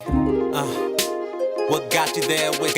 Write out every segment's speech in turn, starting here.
What got you there with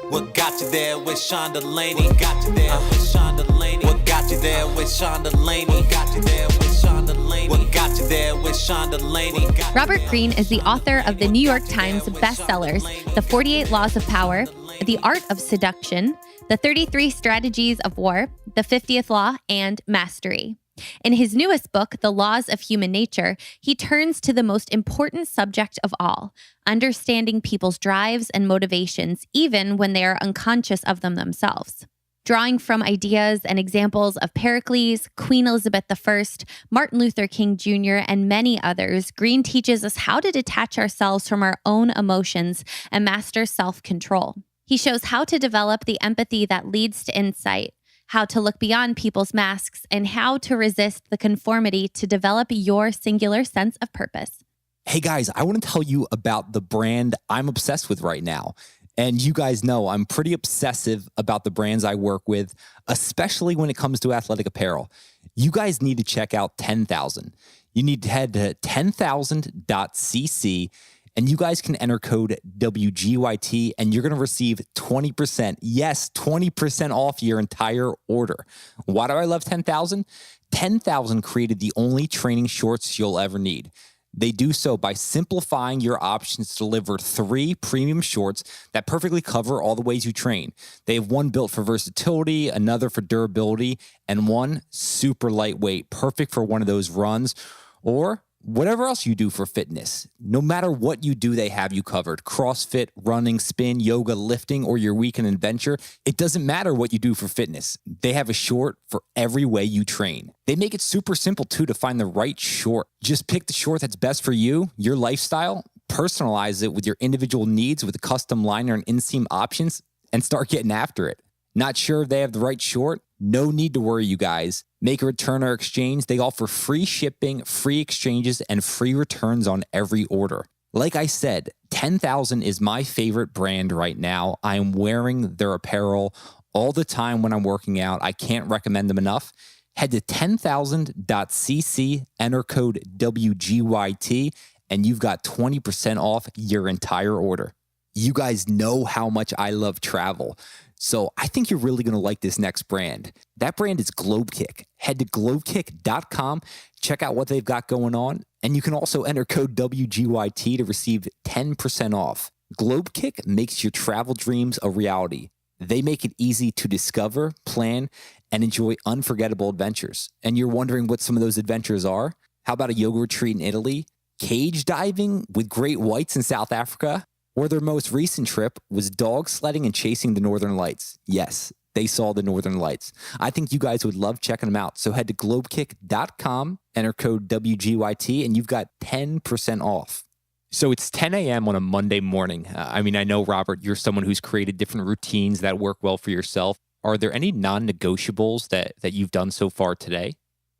What got you there with Shonda Laney? Got you there with Shonda Laney? What got you there with Shonda Laney? Got you there with Shonda Laney? What got you there with Shonda Laney? Robert Greene is the author of the New York Times bestsellers, The 48 Laws of Power, The Art of Seduction, The 33 Strategies of War, The 50th Law, and Mastery. In his newest book, The Laws of Human Nature, he turns to the most important subject of all, understanding people's drives and motivations, even when they are unconscious of them themselves. Drawing from ideas and examples of Pericles, Queen Elizabeth I, Martin Luther King Jr., and many others, Greene teaches us how to detach ourselves from our own emotions and master self-control. He shows how to develop the empathy that leads to insight, how to look beyond people's masks, and how to resist the conformity to develop your singular sense of purpose. Hey guys, I want to tell you about the brand I'm obsessed with right now. And you guys know I'm pretty obsessive about the brands I work with, especially when it comes to athletic apparel. You guys need to check out 10,000. You need to head to 10,000.cc and you guys can enter code WGYT and you're going to receive 20%. Yes, 20% off your entire order. Why do I love 10,000? 10,000 created the only training shorts you'll ever need. They do so by simplifying your options to deliver 3 premium shorts that perfectly cover all the ways you train. They have one built for versatility, another for durability, and one super lightweight, perfect for one of those runs or whatever else you do for fitness. No matter what you do, they have you covered. CrossFit, running, spin, yoga, lifting, or your weekend adventure. It doesn't matter what you do for fitness. They have a short for every way you train. They make it super simple too to find the right short. Just pick the short that's best for you, your lifestyle, personalize it with your individual needs with a custom liner and inseam options, and start getting after it. Not sure if they have the right short? No need to worry, you guys. Make a return or exchange. They offer free shipping, free exchanges, and free returns on every order. Like I said, 10,000 is my favorite brand right now. I'm wearing their apparel all the time when I'm working out. I can't recommend them enough. Head to 10,000.cc, enter code WGYT, and you've got 20% off your entire order. You guys know how much I love travel. So I think you're really going to like this next brand. That brand is Globekick. Head to globekick.com, check out what they've got going on, and you can also enter code WGYT to receive 10% off. Globekick makes your travel dreams a reality. They make it easy to discover, plan, and enjoy unforgettable adventures. And you're wondering what some of those adventures are? How about a yoga retreat in Italy? Cage diving with great whites in South Africa? Or their most recent trip was dog sledding and chasing the Northern Lights. Yes, they saw the Northern Lights. I think you guys would love checking them out. So head to globekick.com, enter code WGYT, and you've got 10% off. So it's 10 a.m. on a Monday morning. I know, Robert, you're someone who's created different routines that work well for yourself. Are there any non-negotiables that you've done so far today?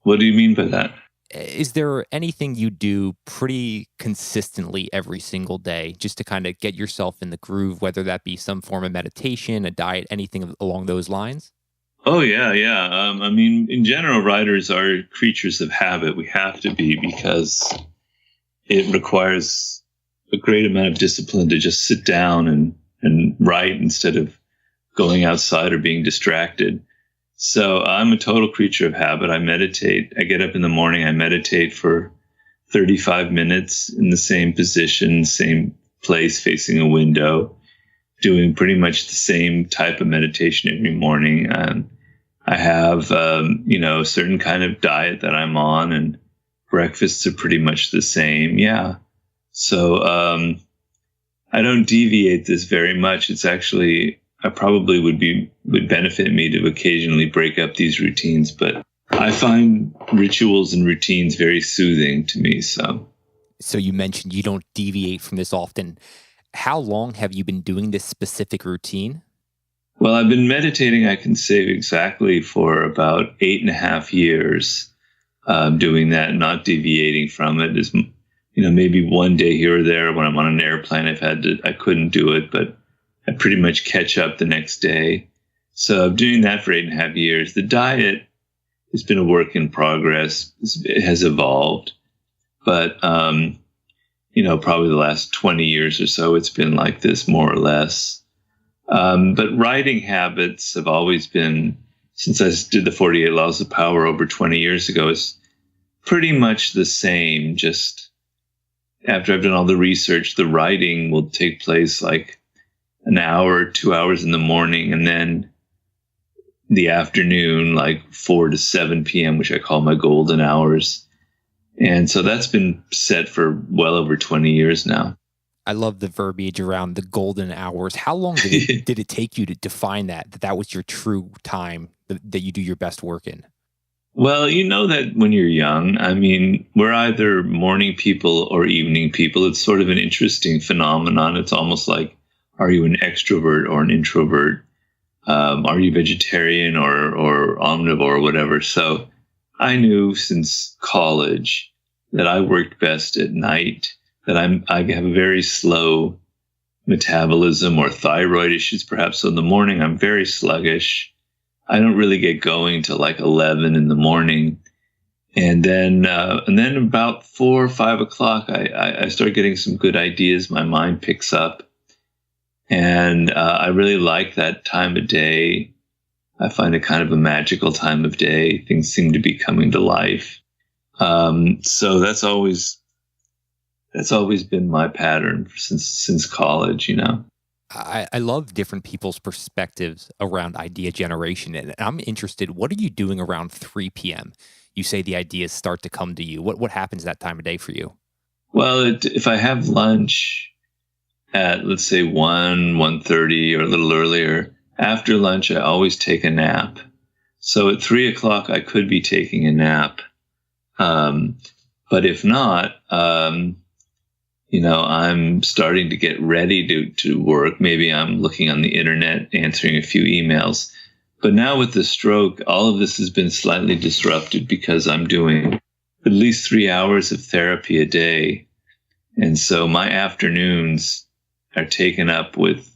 What do you mean by that? Is there anything you do pretty consistently every single day just to kind of get yourself in the groove, whether that be some form of meditation, a diet, anything along those lines? Oh, yeah. In general, writers are creatures of habit. We have to be because it requires a great amount of discipline to just sit down and write instead of going outside or being distracted. So I'm a total creature of habit. I meditate. I get up in the morning. I meditate for 35 minutes in the same position, same place, facing a window, doing pretty much the same type of meditation every morning. I have, a certain kind of diet that I'm on, and breakfasts are pretty much the same. Yeah. So I don't deviate this very much. It's actually, I probably would benefit me to occasionally break up these routines, but I find rituals and routines very soothing to me. So you mentioned you don't deviate from this often. How long have you been doing this specific routine? Well, I've been meditating, I can say exactly, for about 8.5 years, doing that, not deviating from it. Is, maybe one day here or there when I'm on an airplane, I couldn't do it, but I pretty much catch up the next day. So I'm doing that for 8.5 years. The diet has been a work in progress. It has evolved. But probably the last 20 years or so, it's been like this more or less. But writing habits have always been, since I did the 48 Laws of Power over 20 years ago, is pretty much the same. Just after I've done all the research, the writing will take place like an hour or 2 hours in the morning, and then the afternoon, like 4 to 7 p.m., which I call my golden hours. And so that's been set for well over 20 years now. I love the verbiage around the golden hours. How long did it take you to define that was your true time that you do your best work in? Well, you know that when you're young, I mean, we're either morning people or evening people. It's sort of an interesting phenomenon. It's almost like, are you an extrovert or an introvert? Are you vegetarian or omnivore or whatever? So I knew since college that I worked best at night, that I have a very slow metabolism or thyroid issues perhaps. So in the morning, I'm very sluggish. I don't really get going till like 11 in the morning. And then about 4 or 5 o'clock, I start getting some good ideas. My mind picks up. And I really like that time of day. I find it kind of a magical time of day. Things seem to be coming to life. So that's always been my pattern since college, I love different people's perspectives around idea generation. And I'm interested, what are you doing around 3 p.m.? You say the ideas start to come to you. What happens that time of day for you? Well, if I have lunch at, let's say, 1:30 or a little earlier, after lunch, I always take a nap. So at 3 o'clock, I could be taking a nap. But if not, I'm starting to get ready to work. Maybe I'm looking on the internet, answering a few emails. But now with the stroke, all of this has been slightly disrupted because I'm doing at least 3 hours of therapy a day. And so my afternoons are taken up with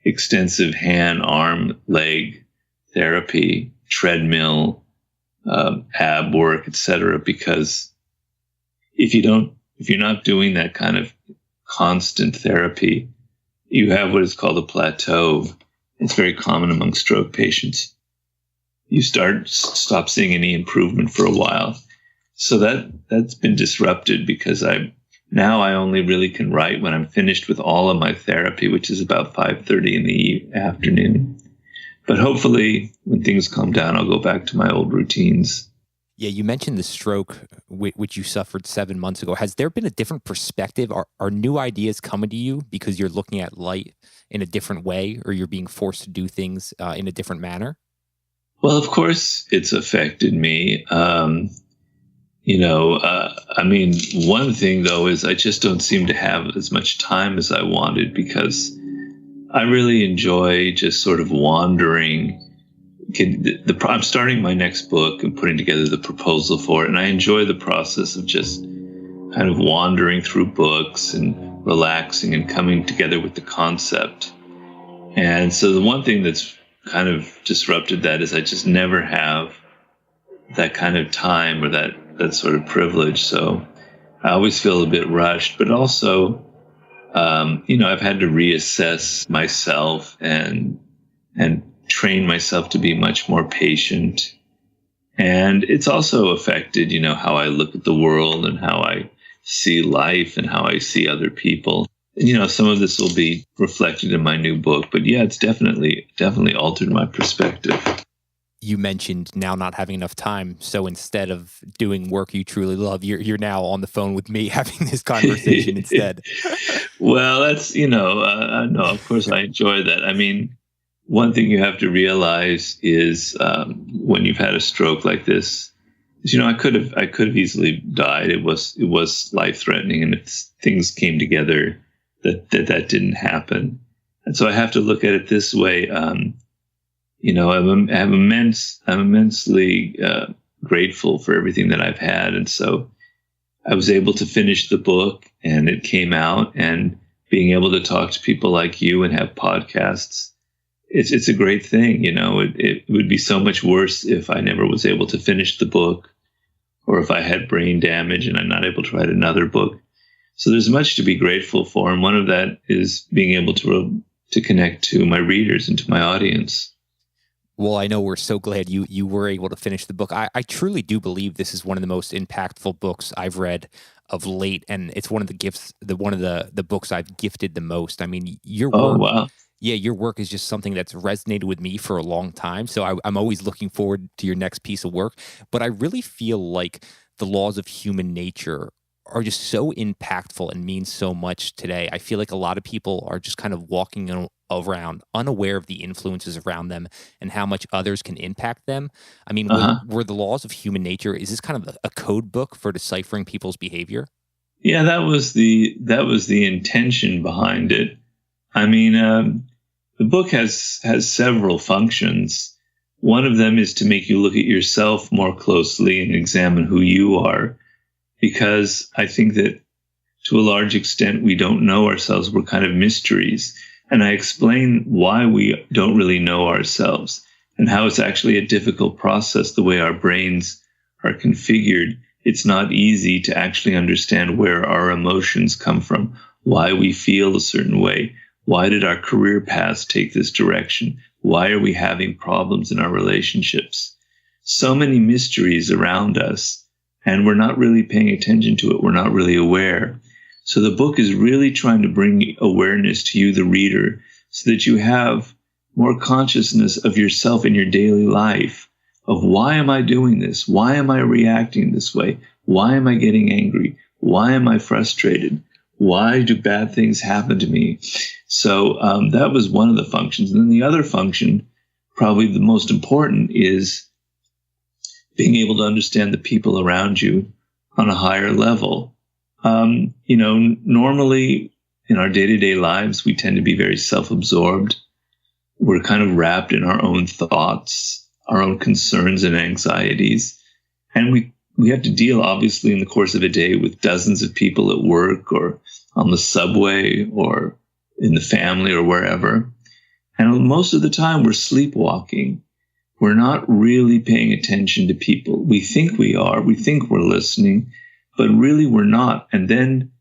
extensive hand, arm, leg therapy, treadmill, ab work, etc. Because if you're not doing that kind of constant therapy, you have what is called a plateau. It's very common among stroke patients. You stop seeing any improvement for a while. So that's been disrupted because I only really can write when I'm finished with all of my therapy, which is about 5:30 in the afternoon. But hopefully when things calm down, I'll go back to my old routines. Yeah, you mentioned the stroke, which you suffered 7 months ago. Has there been a different perspective? Are new ideas coming to you because you're looking at light in a different way, or you're being forced to do things in a different manner? Well, of course, it's affected me. One thing, though, is I just don't seem to have as much time as I wanted because I really enjoy just sort of wandering. I'm starting my next book and putting together the proposal for it, and I enjoy the process of just kind of wandering through books and relaxing and coming together with the concept. And so the one thing that's kind of disrupted that is I just never have that kind of time or that sort of privilege. So I always feel a bit rushed, but also, I've had to reassess myself and train myself to be much more patient. And it's also affected, how I look at the world and how I see life and how I see other people. And, some of this will be reflected in my new book, but yeah, it's definitely altered my perspective. You mentioned now not having enough time. So instead of doing work you truly love, you're now on the phone with me having this conversation instead. Well, that's, no, of course I enjoy that. I mean, one thing you have to realize is when you've had a stroke like this, is, I could have easily died. It was life-threatening, and if things came together, that didn't happen. And so I have to look at it this way. I'm immensely grateful for everything that I've had, and so I was able to finish the book, and it came out, and being able to talk to people like you and have podcasts. It's a great thing, It would be so much worse if I never was able to finish the book, or if I had brain damage and I'm not able to write another book. So there's much to be grateful for. And one of that is being able to connect to my readers and to my audience. Well, I know we're so glad you were able to finish the book. I truly do believe this is one of the most impactful books I've read of late, and it's one of the gifts, one of the books I've gifted the most. I mean, your work, Oh, wow. yeah, your work is just something that's resonated with me for a long time. So I'm always looking forward to your next piece of work. But I really feel like the laws of human nature are just so impactful and mean so much today. I feel like a lot of people are just kind of walking around unaware of the influences around them and how much others can impact them. I mean, were the laws of human nature, is this kind of a code book for deciphering people's behavior? Yeah, that was the intention behind it. I mean, the book has several functions. One of them is to make you look at yourself more closely and examine who you are, because I think that to a large extent we don't know ourselves. We're kind of mysteries. And I explain why we don't really know ourselves and how it's actually a difficult process the way our brains are configured. It's not easy to actually understand where our emotions come from, why we feel a certain way. Why did our career paths take this direction? Why are we having problems in our relationships? So many mysteries around us, and we're not really paying attention to it. We're not really aware. So the book is really trying to bring awareness to you, the reader, so that you have more consciousness of yourself in your daily life, of why am I doing this? Why am I reacting this way? Why am I getting angry? Why am I frustrated? Why do bad things happen to me? So that was one of the functions. And then the other function, probably the most important, is being able to understand the people around you on a higher level. Normally in our day-to-day lives, we tend to be very self-absorbed. We're kind of wrapped in our own thoughts, our own concerns and anxieties. And we have to deal, obviously, in the course of a day with dozens of people at work or on the subway or in the family or wherever. And most of the time we're sleepwalking. We're not really paying attention to people. We think we are. We think we're listening, but really we're not. And then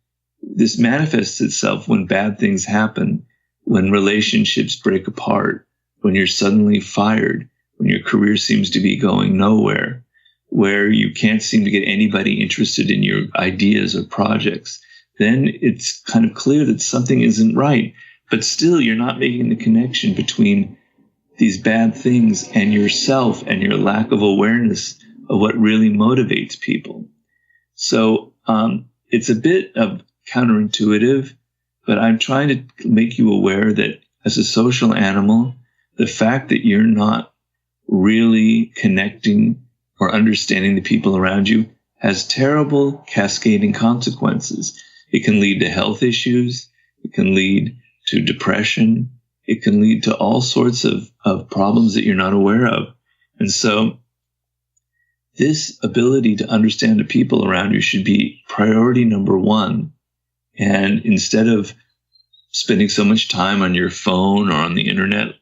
this manifests itself when bad things happen, when relationships break apart, when you're suddenly fired, when your career seems to be going nowhere, where you can't seem to get anybody interested in your ideas or projects. Then it's kind of clear that something isn't right. But still, you're not making the connection between these bad things and yourself and your lack of awareness of what really motivates people. So it's a bit of counterintuitive, but I'm trying to make you aware that as a social animal, the fact that you're not really connecting or understanding the people around you has terrible cascading consequences. It can lead to health issues. It can lead to depression. It can lead to all sorts of problems that you're not aware of. And so this ability to understand the people around you should be priority number one. And instead of spending so much time on your phone or on the internet,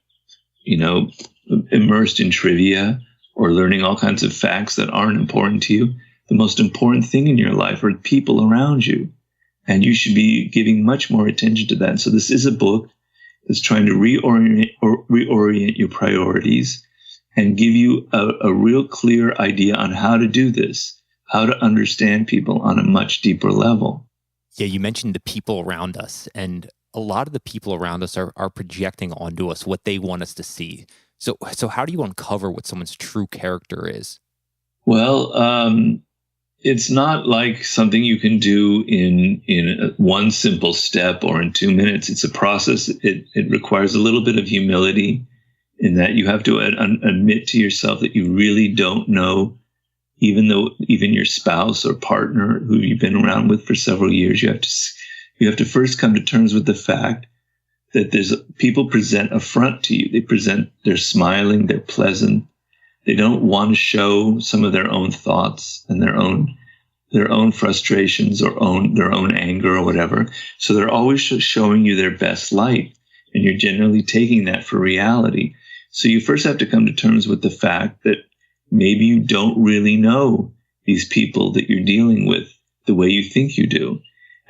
immersed in trivia or learning all kinds of facts that aren't important to you, the most important thing in your life are the people around you. And you should be giving much more attention to that. So this is a book that's trying to reorient your priorities and give you a real clear idea on how to do this, how to understand people on a much deeper level. Yeah, you mentioned the people around us, and a lot of the people around us are projecting onto us what they want us to see. So how do you uncover what someone's true character is? Well, it's not like something you can do in one simple step or in 2 minutes. It's a process. It requires a little bit of humility in that you have to admit to yourself that you really don't know, even your spouse or partner who you've been around with for several years. You have to first come to terms with the fact that people present a front to you. They're smiling, they're pleasant. They don't want to show some of their own thoughts and their own frustrations or their own anger or whatever. So they're always showing you their best light, and you're generally taking that for reality. So you first have to come to terms with the fact that maybe you don't really know these people that you're dealing with the way you think you do.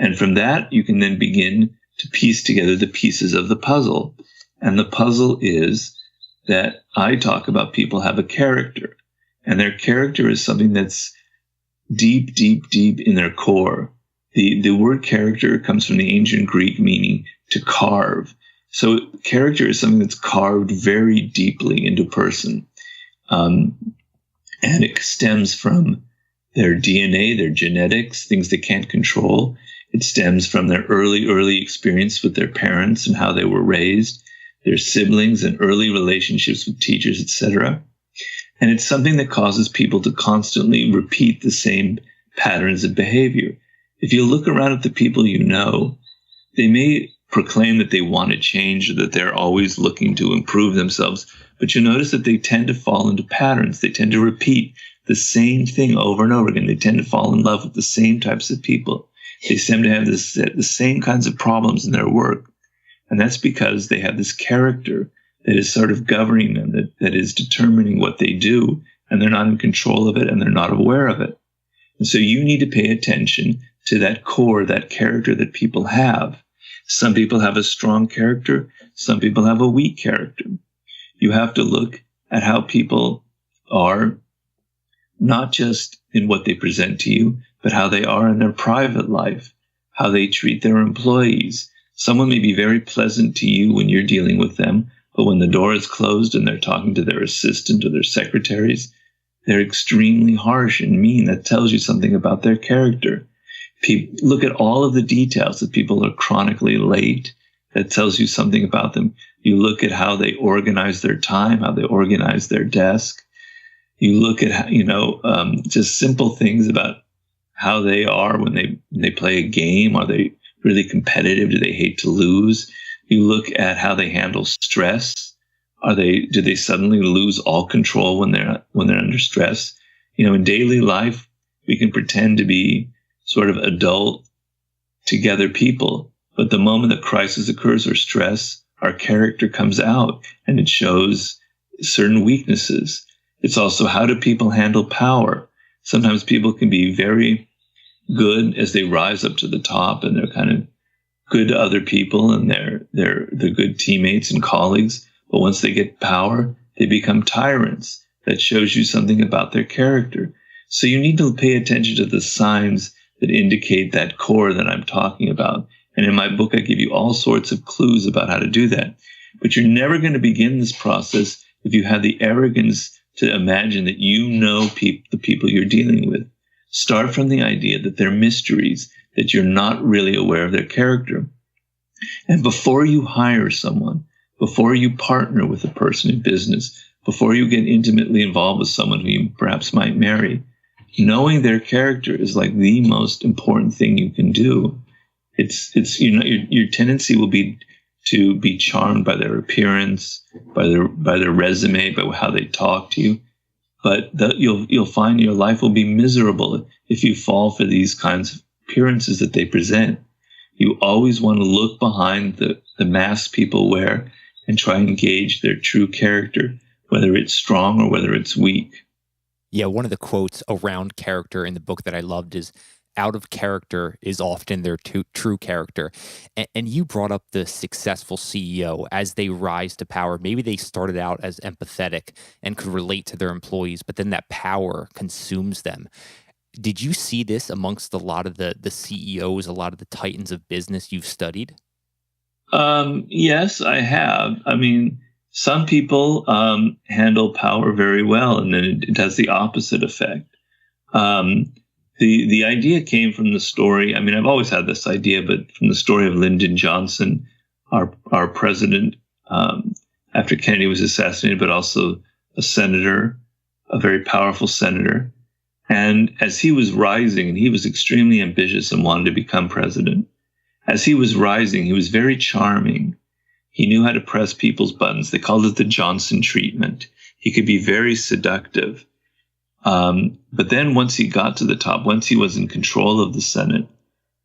And from that, you can then begin to piece together the pieces of the puzzle. And the puzzle is that I talk about people have a character, and their character is something that's deep, deep, deep in their core. The word character comes from the ancient Greek meaning to carve. So character is something that's carved very deeply into a person. And it stems from their DNA, their genetics, things they can't control. It stems from their early experience with their parents and how they were raised, their siblings and early relationships with teachers, etc. And it's something that causes people to constantly repeat the same patterns of behavior. If you look around at the people you know, they may proclaim that they want to change or that they're always looking to improve themselves, but you notice that they tend to fall into patterns. They tend to repeat the same thing over and over again. They tend to fall in love with the same types of people. They seem to have the same kinds of problems in their work. And that's because they have this character that is sort of governing them, that is determining what they do, and they're not in control of it, and they're not aware of it. And so you need to pay attention to that core, that character that people have. Some people have a strong character. Some people have a weak character. You have to look at how people are, not just in what they present to you, but how they are in their private life, how they treat their employees. Someone may be very pleasant to you when you're dealing with them, but when the door is closed and they're talking to their assistant or their secretaries, they're extremely harsh and mean. That tells you something about their character. Look at all of the details that people are chronically late. That tells you something about them. You look at how they organize their time, how they organize their desk. You look at, just simple things about how they are when they play a game. Are they really competitive? Do they hate to lose? You look at how they handle stress. Do they suddenly lose all control when they're under stress? In daily life, we can pretend to be sort of adult, together people, but the moment a crisis occurs or stress, our character comes out and it shows certain weaknesses. It's also, how do people handle power? Sometimes people can be very good as they rise up to the top, and they're kind of good to other people, and they're good teammates and colleagues. But once they get power, they become tyrants. That shows you something about their character. So you need to pay attention to the signs that indicate that core that I'm talking about. And in my book, I give you all sorts of clues about how to do that. But you're never going to begin this process if you have the arrogance to imagine that you know the people you're dealing with. Start from the idea that they're mysteries, that you're not really aware of their character. And before you hire someone, before you partner with a person in business, before you get intimately involved with someone who you perhaps might marry, knowing their character is like the most important thing you can do. It's your tendency will be to be charmed by their appearance, by their resume, by how they talk to you. But you'll find your life will be miserable if you fall for these kinds of appearances that they present. You always want to look behind the mask people wear and try and gauge their true character, whether it's strong or whether it's weak. Yeah, one of the quotes around character in the book that I loved is, out of character is often their true character. And you brought up the successful CEO as they rise to power. Maybe they started out as empathetic and could relate to their employees, but then that power consumes them. Did you see this amongst a lot of the CEOs, a lot of the titans of business you've studied? Yes, I have. I mean, some people handle power very well, and then it has the opposite effect. The idea came from the story. I mean, I've always had this idea, but from the story of Lyndon Johnson, our president, after Kennedy was assassinated, but also a senator, a very powerful senator. And as he was rising, and he was extremely ambitious and wanted to become president, as he was rising, he was very charming. He knew how to press people's buttons. They called it the Johnson treatment. He could be very seductive. But then once he got to the top, once he was in control of the Senate,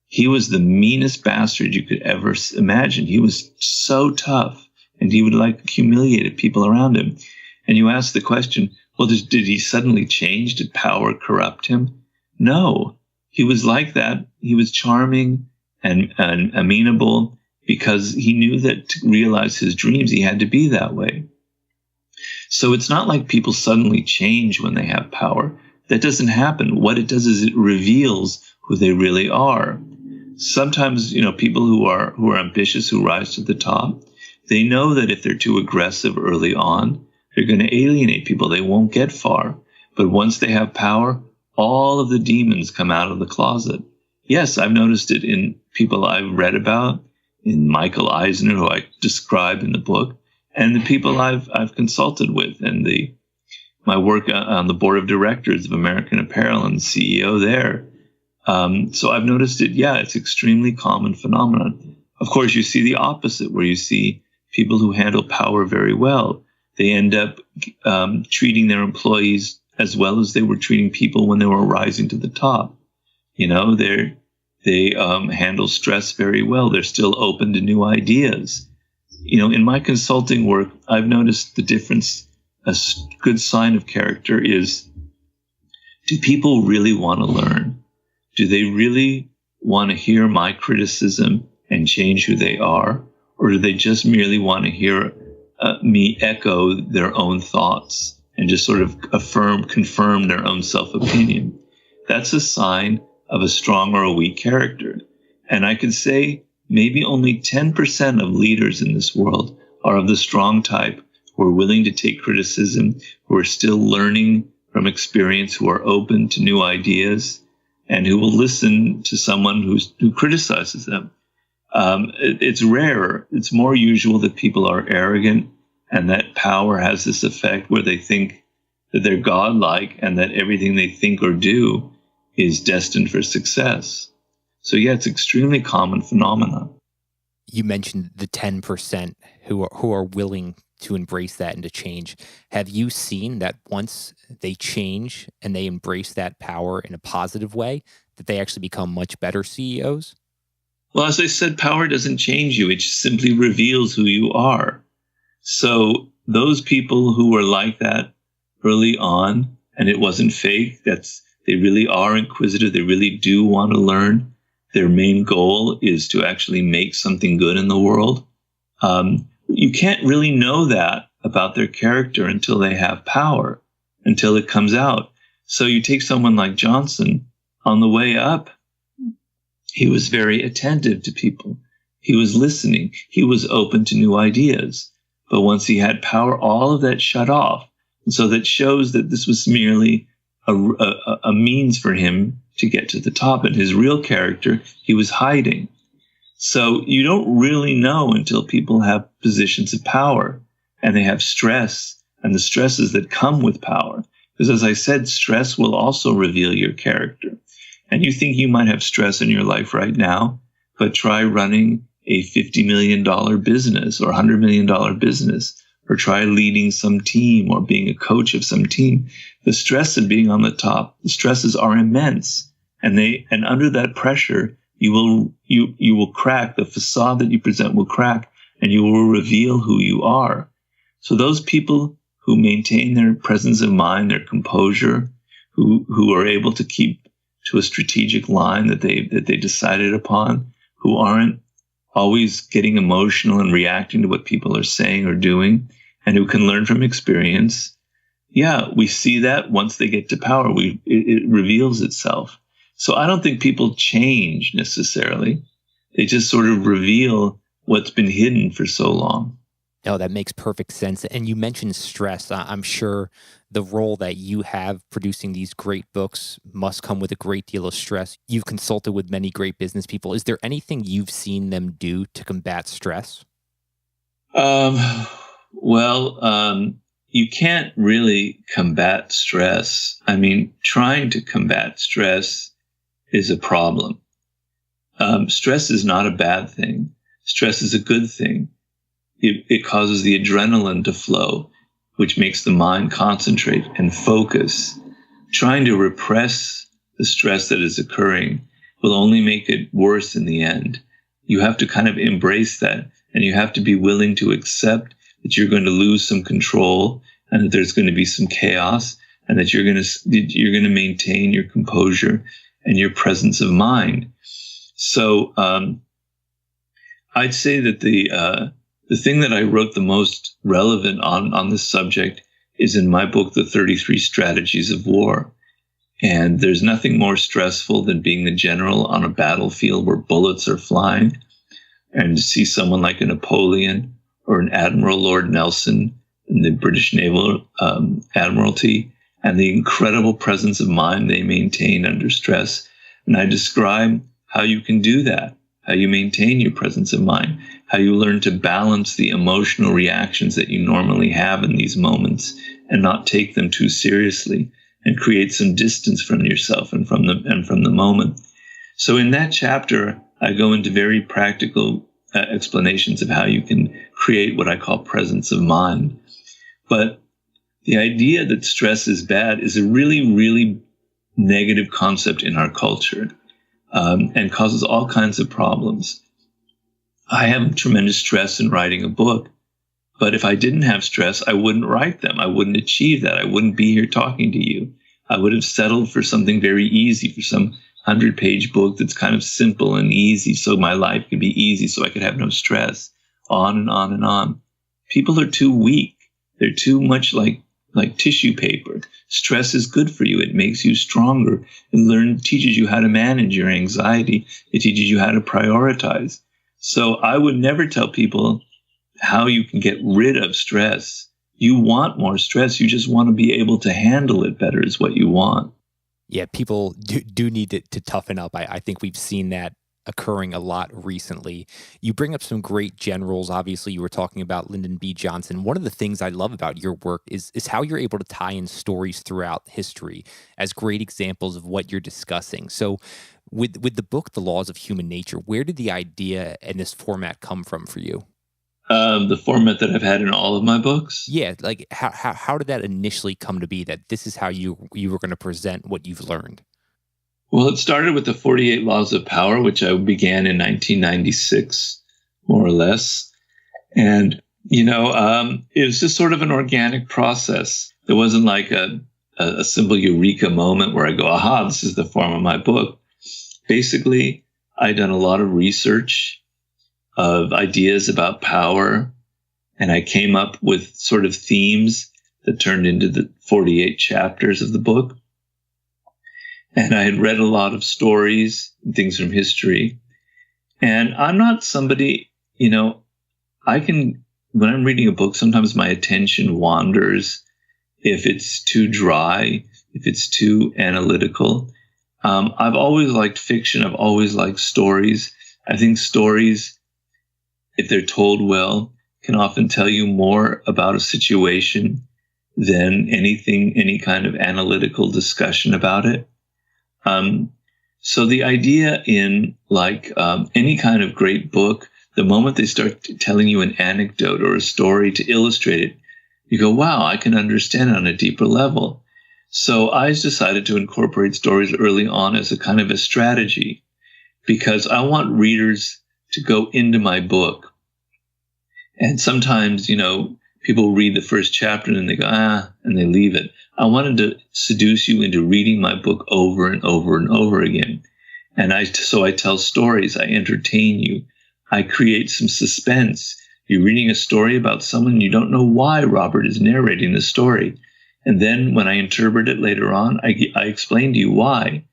he was the meanest bastard you could ever imagine. He was so tough, and he would humiliate people around him. And you ask the question, well, did he suddenly change? Did power corrupt him? No, he was like that. He was charming. and amenable, because he knew that to realize his dreams, he had to be that way. So it's not like people suddenly change when they have power. That doesn't happen. What it does is it reveals who they really are. Sometimes, people who are ambitious, who rise to the top, they know that if they're too aggressive early on, they're going to alienate people. They won't get far. But once they have power, all of the demons come out of the closet. Yes, I've noticed it in people I've read about, in Michael Eisner, who I describe in the book, and the people I've consulted with, and my work on the board of directors of American Apparel and CEO there. So I've noticed it. Yeah, it's extremely common phenomenon. Of course, you see the opposite, where you see people who handle power very well. They end up treating their employees as well as they were treating people when they were rising to the top. They handle stress very well. They're still open to new ideas. In my consulting work, I've noticed the difference. A good sign of character is, do people really want to learn? Do they really want to hear my criticism and change who they are? Or do they just merely want to hear me echo their own thoughts and just sort of confirm their own self-opinion? That's a sign of a strong or a weak character. And I can say maybe only 10% of leaders in this world are of the strong type, who are willing to take criticism, who are still learning from experience, who are open to new ideas, and who will listen to someone who criticizes them. It's rarer. It's more usual that people are arrogant, and that power has this effect where they think that they're godlike and that everything they think or do is destined for success. So yeah, it's extremely common phenomenon. You mentioned the 10% who are willing to embrace that and to change. Have you seen that once they change and they embrace that power in a positive way, that they actually become much better CEOs? Well, as I said, power doesn't change you. It simply reveals who you are. So those people who were like that early on, and it wasn't fake, they really are inquisitive. They really do want to learn. Their main goal is to actually make something good in the world. You can't really know that about their character until they have power, until it comes out. So you take someone like Johnson. On the way up, he was very attentive to people. He was listening. He was open to new ideas. But once he had power, all of that shut off. And so that shows that this was merely a means for him to get to the top. And his real character, he was hiding. So you don't really know until people have positions of power and they have stress and the stresses that come with power. Because as I said, stress will also reveal your character. And you think you might have stress in your life right now, but try running a $50 million business or $100 million business, or try leading some team or being a coach of some team. The stress of being on the top, the stresses are immense. And under that pressure, you will crack. The facade that you present will crack, and you will reveal who you are. So those people who maintain their presence of mind, their composure, who are able to keep to a strategic line that they decided upon, who aren't always getting emotional and reacting to what people are saying or doing, and who can learn from experience. Yeah, we see that once they get to power, it reveals itself. So I don't think people change necessarily. They just sort of reveal what's been hidden for so long. No, that makes perfect sense. And you mentioned stress. I'm sure the role that you have producing these great books must come with a great deal of stress. You've consulted with many great business people. Is there anything you've seen them do to combat stress? You can't really combat stress. I mean, trying to combat stress is a problem. Stress is not a bad thing. Stress is a good thing. It causes the adrenaline to flow, which makes the mind concentrate and focus. Trying to repress the stress that is occurring will only make it worse in the end. You have to kind of embrace that, and you have to be willing to accept that you're going to lose some control and that there's going to be some chaos, and that you're going to maintain your composure and your presence of mind. So I'd say that the thing that I wrote the most relevant on this subject is in my book, The 33 Strategies of War. And there's nothing more stressful than being a general on a battlefield where bullets are flying, and to see someone like a Napoleon or an Admiral Lord Nelson in the British Naval Admiralty, and the incredible presence of mind they maintain under stress. And I describe how you can do that, how you maintain your presence of mind, how you learn to balance the emotional reactions that you normally have in these moments and not take them too seriously, and create some distance from yourself and from the moment. So in that chapter, I go into very practical explanations of how you can create what I call presence of mind. But the idea that stress is bad is a really, really negative concept in our culture, and causes all kinds of problems. I have tremendous stress in writing a book, but if I didn't have stress, I wouldn't write them. I wouldn't achieve that. I wouldn't be here talking to you. I would have settled for something very easy, for some 100-page book that's kind of simple and easy, so my life could be easy, so I could have no stress, on and on and on. People are too weak. They're too much like tissue paper. Stress is good for you. It makes you stronger. It teaches you how to manage your anxiety. It teaches you how to prioritize. So I would never tell people how you can get rid of stress. You want more stress. You just want to be able to handle it better is what you want. Yeah, people do need to toughen up. I think we've seen that occurring a lot recently. You bring up some great generals. Obviously, you were talking about Lyndon B. Johnson. One of the things I love about your work is how you're able to tie in stories throughout history as great examples of what you're discussing. So with the book, The Laws of Human Nature, where did the idea and this format come from for you? The format that I've had in all of my books? Yeah, like how did that initially come to be, that this is how you were going to present what you've learned? Well, it started with the 48 Laws of Power, which I began in 1996, more or less. And, it was just sort of an organic process. It wasn't like a simple eureka moment where I go, aha, this is the form of my book. Basically, I'd done a lot of research of ideas about power, and I came up with sort of themes that turned into the 48 chapters of the book. And I had read a lot of stories and things from history. And I'm not somebody, when I'm reading a book, sometimes my attention wanders if it's too dry, if it's too analytical. I've always liked fiction. I've always liked stories. I think stories, if they're told well, can often tell you more about a situation than any kind of analytical discussion about it. So the idea in any kind of great book, the moment they start telling you an anecdote or a story to illustrate it, you go, wow, I can understand it on a deeper level. So I decided to incorporate stories early on as a kind of a strategy, because I want readers to go into my book. And sometimes, people read the first chapter and they go, and they leave it. I wanted to seduce you into reading my book over and over and over again. And so I tell stories, I entertain you, I create some suspense. You're reading a story about someone, you don't know why Robert is narrating the story. And then when I interpret it later on, I explain to you why.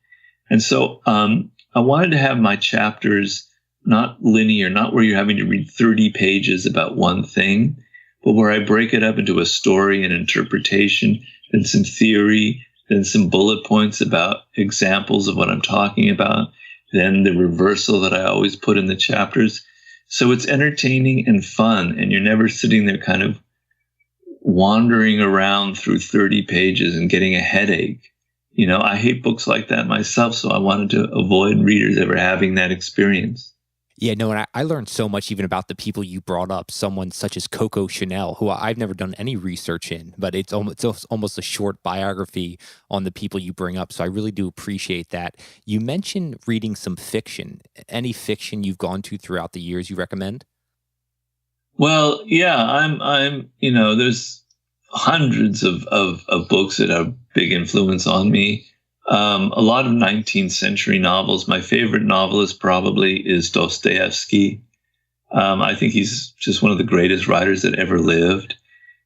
And so I wanted to have my chapters not linear, not where you're having to read 30 pages about one thing, but where I break it up into a story and interpretation, then some theory, then some bullet points about examples of what I'm talking about, then the reversal that I always put in the chapters. So it's entertaining and fun, and you're never sitting there kind of wandering around through 30 pages and getting a headache. I hate books like that myself, so I wanted to avoid readers ever having that experience. Yeah, no, and I learned so much even about the people you brought up, someone such as Coco Chanel, who I've never done any research in, but it's almost a short biography on the people you bring up. So I really do appreciate that. You mentioned reading some fiction. Any fiction you've gone to throughout the years you recommend? Well, yeah, I'm there's hundreds of books that have big influence on me. A lot of 19th century novels. My favorite novelist probably is Dostoevsky. I think he's just one of the greatest writers that ever lived.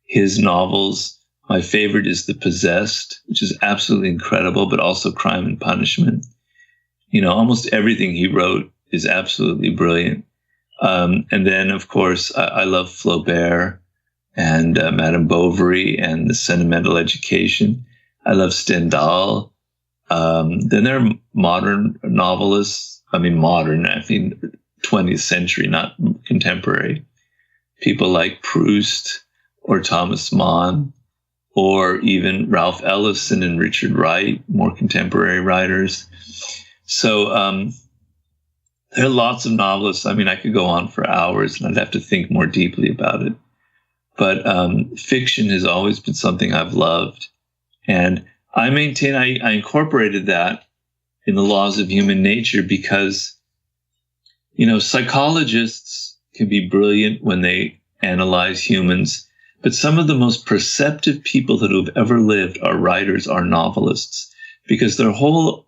His novels, my favorite is The Possessed, which is absolutely incredible, but also Crime and Punishment. Almost everything he wrote is absolutely brilliant. And then, of course, I love Flaubert and Madame Bovary and The Sentimental Education. I love Stendhal. Then there are modern novelists. I mean 20th century, not contemporary. People like Proust or Thomas Mann, or even Ralph Ellison and Richard Wright, more contemporary writers. So there are lots of novelists. I mean, I could go on for hours and I'd have to think more deeply about it. But fiction has always been something I've loved. And I maintain I incorporated that in the laws of human nature because, psychologists can be brilliant when they analyze humans, but some of the most perceptive people that have ever lived are writers, are novelists, because their whole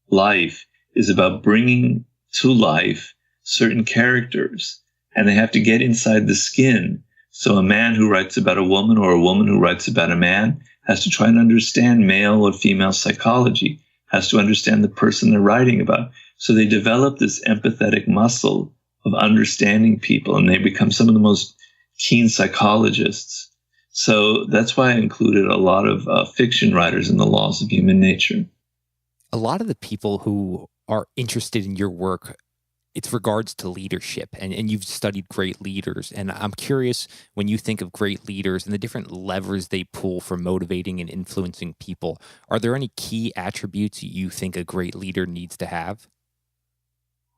life is about bringing to life certain characters, and they have to get inside the skin. So a man who writes about a woman or a woman who writes about a man has to try and understand male or female psychology, has to understand the person they're writing about. So they develop this empathetic muscle of understanding people, and they become some of the most keen psychologists. So that's why I included a lot of fiction writers in the laws of human nature. A lot of the people who are interested in your work, it's regards to leadership, and you've studied great leaders. And I'm curious, when you think of great leaders and the different levers they pull for motivating and influencing people, are there any key attributes you think a great leader needs to have?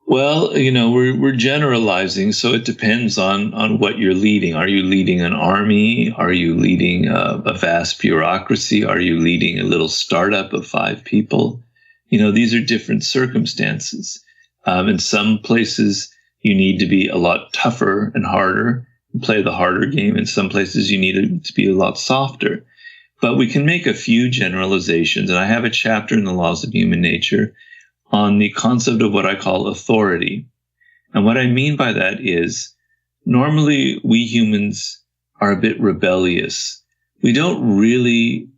Well, we're generalizing, so it depends on what you're leading. Are you leading an army? Are you leading a vast bureaucracy? Are you leading a little startup of 5 people? These are different circumstances. In some places, you need to be a lot tougher and harder and play the harder game. In some places, you need to be a lot softer. But we can make a few generalizations, and I have a chapter in the Laws of Human Nature on the concept of what I call authority. And what I mean by that is, normally we humans are a bit rebellious. We don't really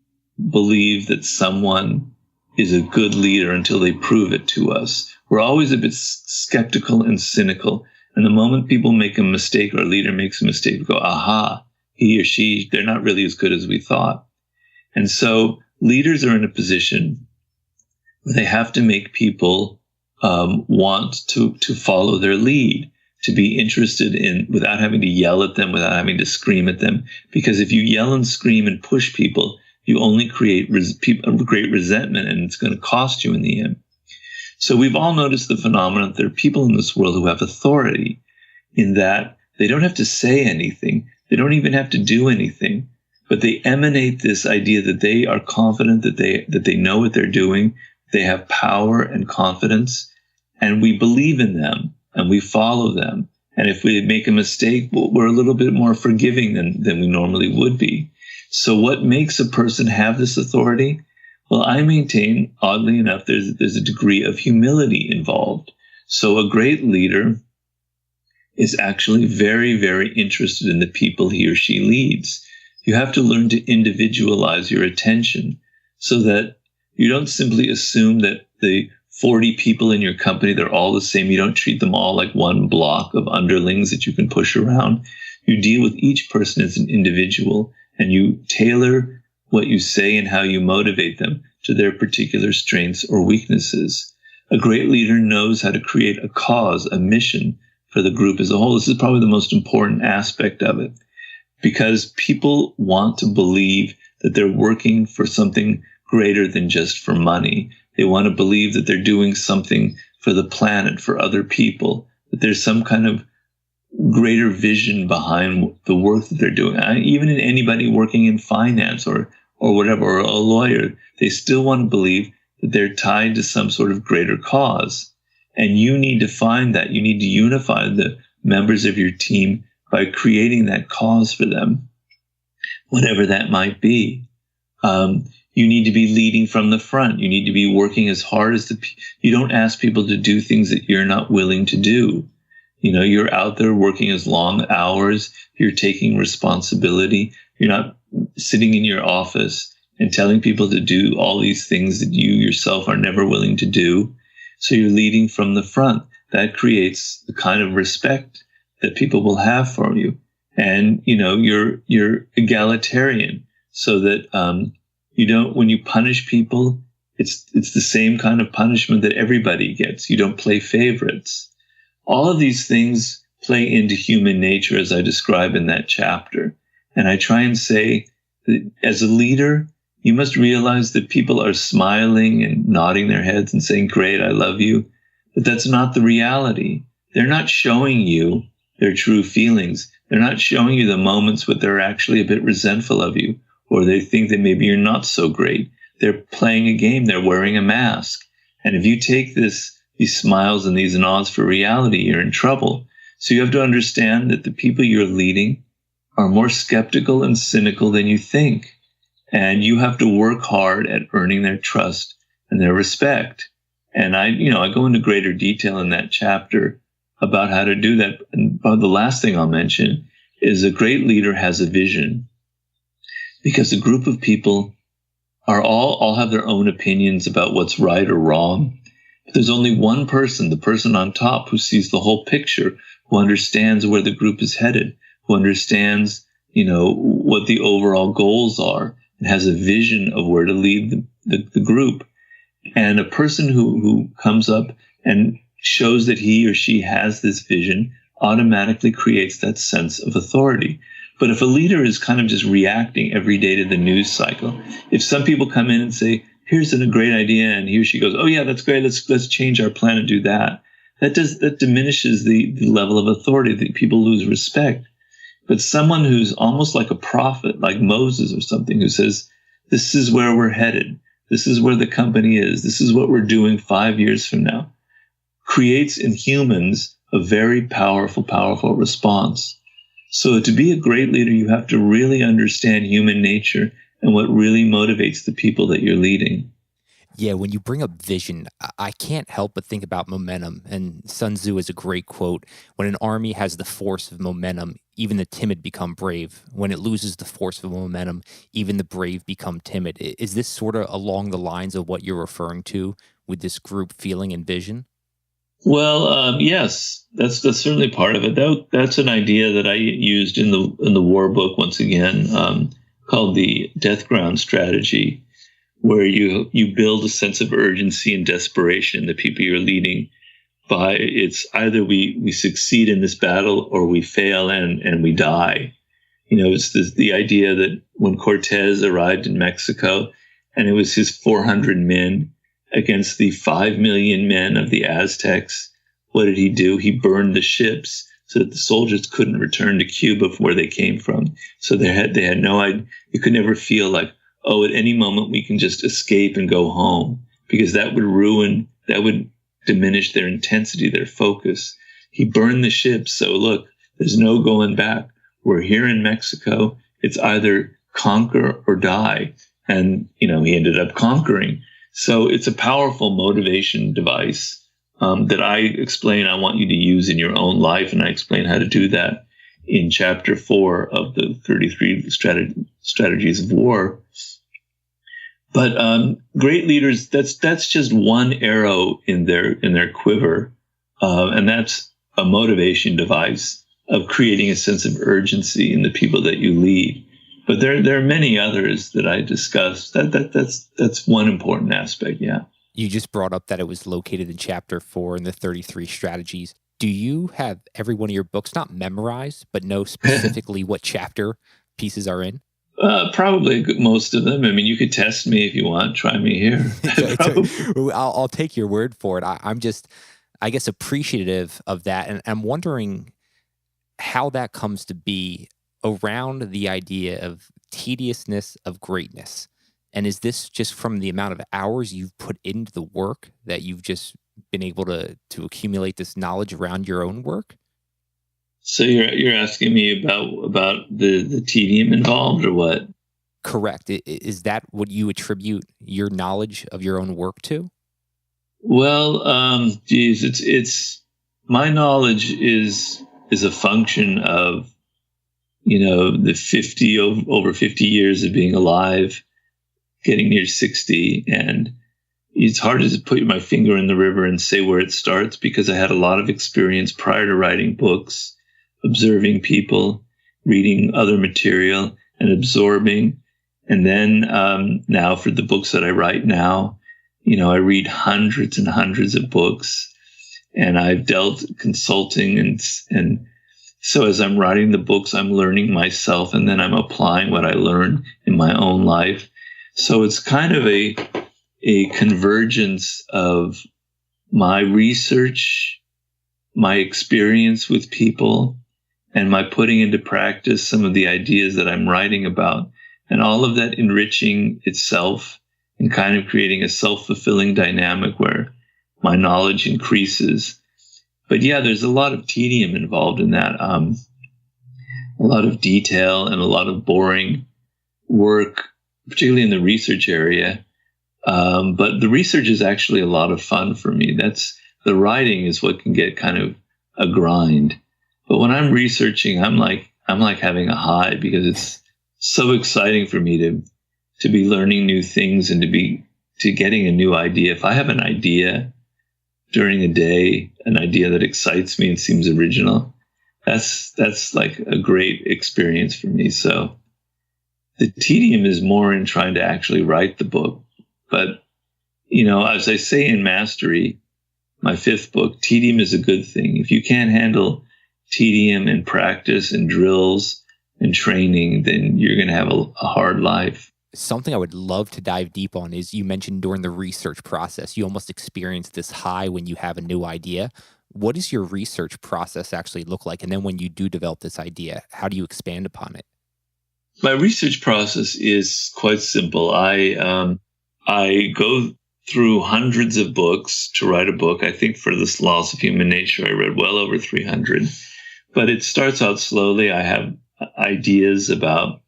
believe that someone is a good leader until they prove it to us. We're always a bit skeptical and cynical. And the moment people make a mistake or a leader makes a mistake, we go, aha, he or she, they're not really as good as we thought. And so leaders are in a position where they have to make people want to follow their lead, to be interested in, without having to yell at them, without having to scream at them. Because if you yell and scream and push people, you only create great resentment, and it's going to cost you in the end. So we've all noticed the phenomenon that there are people in this world who have authority, in that they don't have to say anything. They don't even have to do anything, but they emanate this idea that they are confident, that they know what they're doing. They have power and confidence, and we believe in them and we follow them. And if we make a mistake, we're a little bit more forgiving than we normally would be. So what makes a person have this authority? Well, I maintain, oddly enough, there's a degree of humility involved. So a great leader is actually very, very interested in the people he or she leads. You have to learn to individualize your attention so that you don't simply assume that the 40 people in your company, they're all the same. You don't treat them all like one block of underlings that you can push around. You deal with each person as an individual, and you tailor what you say and how you motivate them to their particular strengths or weaknesses. A great leader knows how to create a cause, a mission for the group as a whole. This is probably the most important aspect of it, because people want to believe that they're working for something greater than just for money. They want to believe that they're doing something for the planet, for other people, that there's some kind of greater vision behind the work that they're doing. Even in anybody working in finance or whatever, or a lawyer, they still want to believe that they're tied to some sort of greater cause. And you need to find that. You need to unify the members of your team by creating that cause for them, whatever that might be. You need to be leading from the front. You need to be working as hard as you don't ask people to do things that you're not willing to do. You're out there working as long hours. You're taking responsibility. You're not sitting in your office and telling people to do all these things that you yourself are never willing to do. So you're leading from the front. That creates the kind of respect that people will have for you. And, you're egalitarian, so that when you punish people, it's the same kind of punishment that everybody gets. You don't play favorites. All of these things play into human nature, as I describe in that chapter. And I try and say that as a leader, you must realize that people are smiling and nodding their heads and saying, "Great, I love you." But that's not the reality. They're not showing you their true feelings. They're not showing you the moments where they're actually a bit resentful of you, or they think that maybe you're not so great. They're playing a game. They're wearing a mask. And if you take these smiles and these nods for reality, you're in trouble. So you have to understand that the people you're leading are more skeptical and cynical than you think. And you have to work hard at earning their trust and their respect. And I go into greater detail in that chapter about how to do that. And the last thing I'll mention is a great leader has a vision, because a group of people are all have their own opinions about what's right or wrong. But there's only one person, the person on top, who sees the whole picture, who understands where the group is headed, who understands, what the overall goals are, and has a vision of where to lead the group. And a person who comes up and shows that he or she has this vision automatically creates that sense of authority. But if a leader is kind of just reacting every day to the news cycle, if some people come in and say, "Here's a great idea," and he or she goes, "Oh yeah, that's great. Let's change our plan and do that," that diminishes the level of authority. That people lose respect. But someone who's almost like a prophet, like Moses or something, who says, "This is where we're headed. This is where the company is. This is what we're doing 5 years from now," creates in humans a very powerful response. So to be a great leader, you have to really understand human nature and what really motivates the people that you're leading. Yeah, when you bring up vision, I can't help but think about momentum. And Sun Tzu has a great quote: "When an army has the force of momentum, even the timid become brave. When it loses the force of momentum, even the brave become timid." Is this sort of along the lines of what you're referring to with this group feeling and vision? Well, yes, that's certainly part of it. That's an idea that I used in the war book once again, called the death ground strategy, where you build a sense of urgency and desperation in the people you're leading. By it's either we succeed in this battle or we fail and we die. It's the idea that when Cortez arrived in Mexico, and it was his 400 men against the 5 million men of the Aztecs, what did he do? He burned the ships so that the soldiers couldn't return to Cuba from where they came from. So they had no idea. You could never feel like, oh, at any moment we can just escape and go home, because that would diminish their intensity, their focus. He burned the ships. So look, there's no going back. We're here in Mexico. It's either conquer or die. And, he ended up conquering. So it's a powerful motivation device that I explain I want you to use in your own life. And I explain how to do that in chapter 4 of the 33 strategies of war. But great leaders, that's just one arrow in their quiver. And that's a motivation device of creating a sense of urgency in the people that you lead. But there are many others that I discussed. That's one important aspect, yeah. You just brought up that it was located in chapter 4 in the 33 strategies. Do you have every one of your books not memorized, but know specifically what chapter pieces are in? Probably most of them. I mean, you could test me if you want. Try me here. I'll take your word for it. I'm just, I guess, appreciative of that. And I'm wondering how that comes to be around the idea of tediousness of greatness. And is this just from the amount of hours you've put into the work that you've just been able to accumulate this knowledge around your own work? So you're asking me about the tedium involved, or what? correct? Is that what you attribute your knowledge of your own work to? Well, it's my knowledge is a function of, the over 50 years of being alive, getting near 60, and it's hard to put my finger in the river and say where it starts, because I had a lot of experience prior to writing books, observing people, reading other material, and absorbing. And then now for the books that I write now, I read hundreds and hundreds of books, and I've dealt consulting, and so as I'm writing the books, I'm learning myself, and then I'm applying what I learn in my own life. So it's kind of a convergence of my research, my experience with people, and my putting into practice some of the ideas that I'm writing about, and all of that enriching itself and kind of creating a self-fulfilling dynamic where my knowledge increases. But yeah, there's a lot of tedium involved in that, a lot of detail and a lot of boring work, particularly in the research area. But the research is actually a lot of fun for me. The writing is what can get kind of a grind. But when I'm researching, I'm like having a high, because it's so exciting for me to be learning new things and to getting a new idea. If I have an idea during a day, an idea that excites me and seems original, that's like a great experience for me. So the tedium is more in trying to actually write the book. But, as I say in Mastery, my 5th book, tedium is a good thing. If you can't handle tedium and practice and drills and training, then you're going to have a hard life. Something I would love to dive deep on is, you mentioned during the research process, you almost experience this high when you have a new idea. What does your research process actually look like? And then when you do develop this idea, how do you expand upon it? My research process is quite simple. I go through hundreds of books to write a book. I think for This Laws of Human Nature, I read well over 300. But it starts out slowly. I have ideas about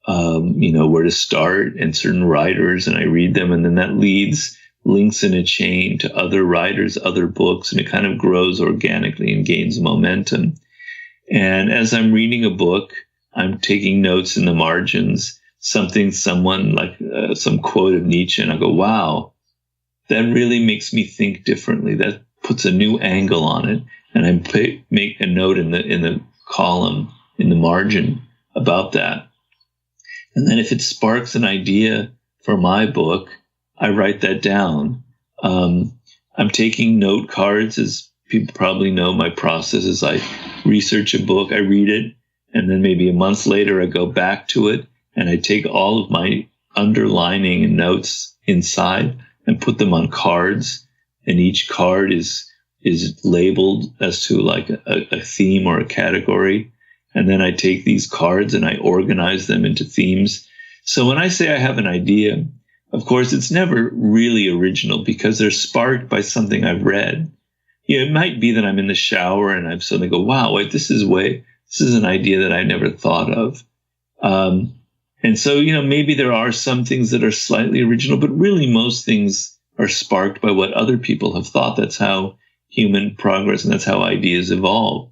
where to start and certain writers, and I read them, and then that links in a chain to other writers, other books, and it kind of grows organically and gains momentum. And as I'm reading a book, I'm taking notes in the margins, someone like some quote of Nietzsche, and I go, wow, that really makes me think differently. That puts a new angle on it. And I make a note in the column, in the margin, about that. And then if it sparks an idea for my book, I write that down. I'm taking note cards. As people probably know, my process is I research a book, I read it, and then maybe a month later I go back to it, and I take all of my underlining and notes inside and put them on cards. And each card is labeled as to like a theme or a category. And then I take these cards and I organize them into themes. So when I say I have an idea, of course, it's never really original, because they're sparked by something I've read. It might be that I'm in the shower and I suddenly go, wow, wait, this is an idea that I never thought of. And so, maybe there are some things that are slightly original, but really most things are sparked by what other people have thought. That's how human progress, and that's how ideas evolve.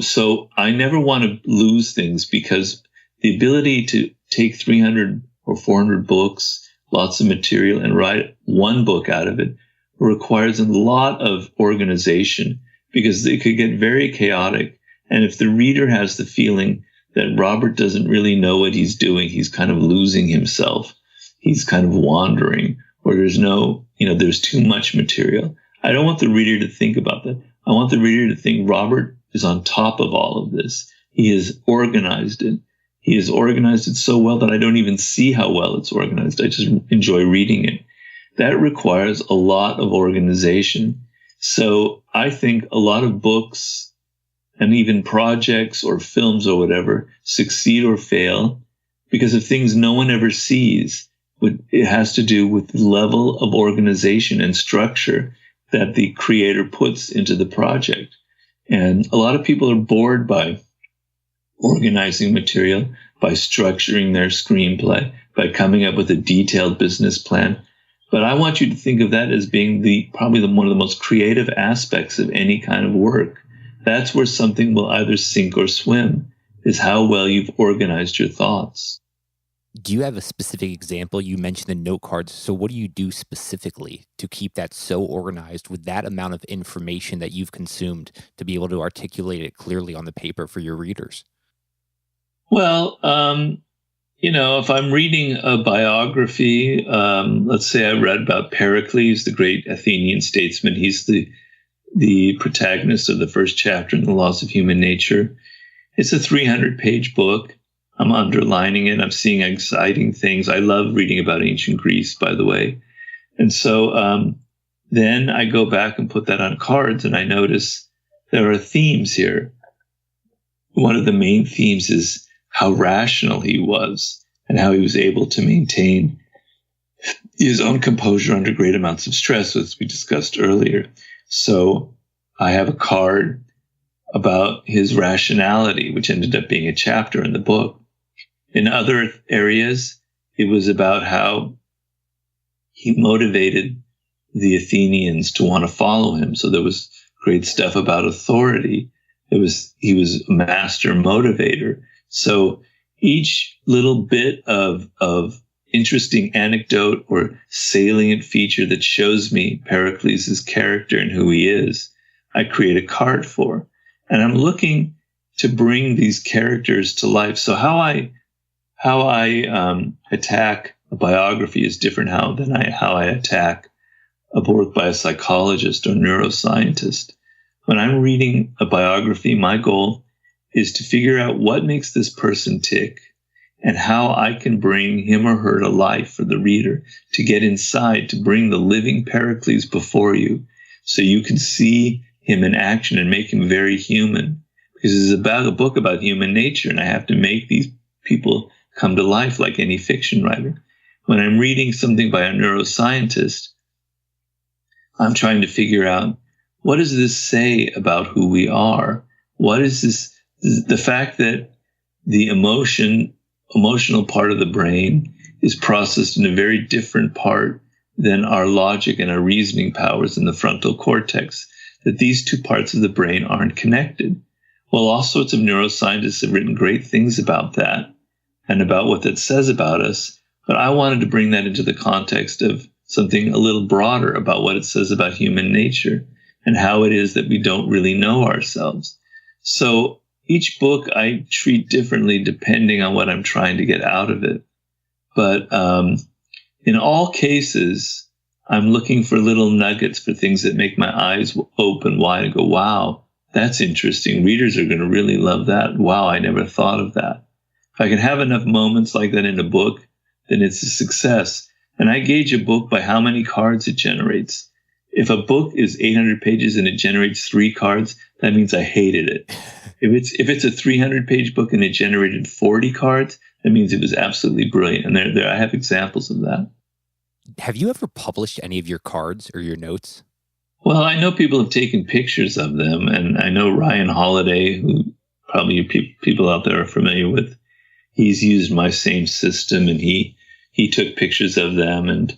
So I never want to lose things, because the ability to take 300 or 400 books, lots of material, and write one book out of it requires a lot of organization, because it could get very chaotic. And if the reader has the feeling that Robert doesn't really know what he's doing, he's kind of losing himself, he's kind of wandering, or there's too much material, I don't want the reader to think about that. I want the reader to think Robert is on top of all of this. He has organized it. He has organized it so well that I don't even see how well it's organized. I just enjoy reading it. That requires a lot of organization. So I think a lot of books and even projects or films or whatever succeed or fail because of things no one ever sees. It has to do with the level of organization and structure that the creator puts into the project. And a lot of people are bored by organizing material, by structuring their screenplay, by coming up with a detailed business plan. But I want you to think of that as being probably one of the most creative aspects of any kind of work. That's where something will either sink or swim, is how well you've organized your thoughts. Do you have a specific example? You mentioned the note cards. So what do you do specifically to keep that so organized with that amount of information that you've consumed to be able to articulate it clearly on the paper for your readers? Well, if I'm reading a biography, let's say I read about Pericles, the great Athenian statesman. He's the protagonist of the first chapter in The Laws of Human Nature. It's a 300-page book. I'm underlining it. I'm seeing exciting things. I love reading about ancient Greece, by the way. And so then I go back and put that on cards, and I notice there are themes here. One of the main themes is how rational he was and how he was able to maintain his own composure under great amounts of stress, as we discussed earlier. So I have a card about his rationality, which ended up being a chapter in the book. In other areas, it was about how he motivated the Athenians to want to follow him. So there was great stuff about authority. He was a master motivator. So each little bit of interesting anecdote or salient feature that shows me Pericles' character and who he is, I create a card for. And I'm looking to bring these characters to life. So how I attack a biography is different than how I attack a work by a psychologist or neuroscientist. When I'm reading a biography, my goal is to figure out what makes this person tick and how I can bring him or her to life for the reader, to get inside, to bring the living Pericles before you so you can see him in action and make him very human. Because it's about a book about human nature, and I have to make these people come to life like any fiction writer. When I'm reading something by a neuroscientist, I'm trying to figure out, what does this say about who we are? What is this? The fact that the emotional part of the brain is processed in a very different part than our logic and our reasoning powers in the frontal cortex, that these two parts of the brain aren't connected. Well, all sorts of neuroscientists have written great things about that and about what that says about us, but I wanted to bring that into the context of something a little broader about what it says about human nature and how it is that we don't really know ourselves. So each book I treat differently depending on what I'm trying to get out of it. But in all cases, I'm looking for little nuggets, for things that make my eyes open wide and go, wow, that's interesting. Readers are going to really love that. Wow, I never thought of that. If I can have enough moments like that in a book, then it's a success. And I gauge a book by how many cards it generates. If a book is 800 pages and it generates 3 cards, that means I hated it. If it's a 300-page book and it generated 40 cards, that means it was absolutely brilliant. And there I have examples of that. Have you ever published any of your cards or your notes? Well, I know people have taken pictures of them, and I know Ryan Holiday, who probably people out there are familiar with. He's used my same system, and he took pictures of them, and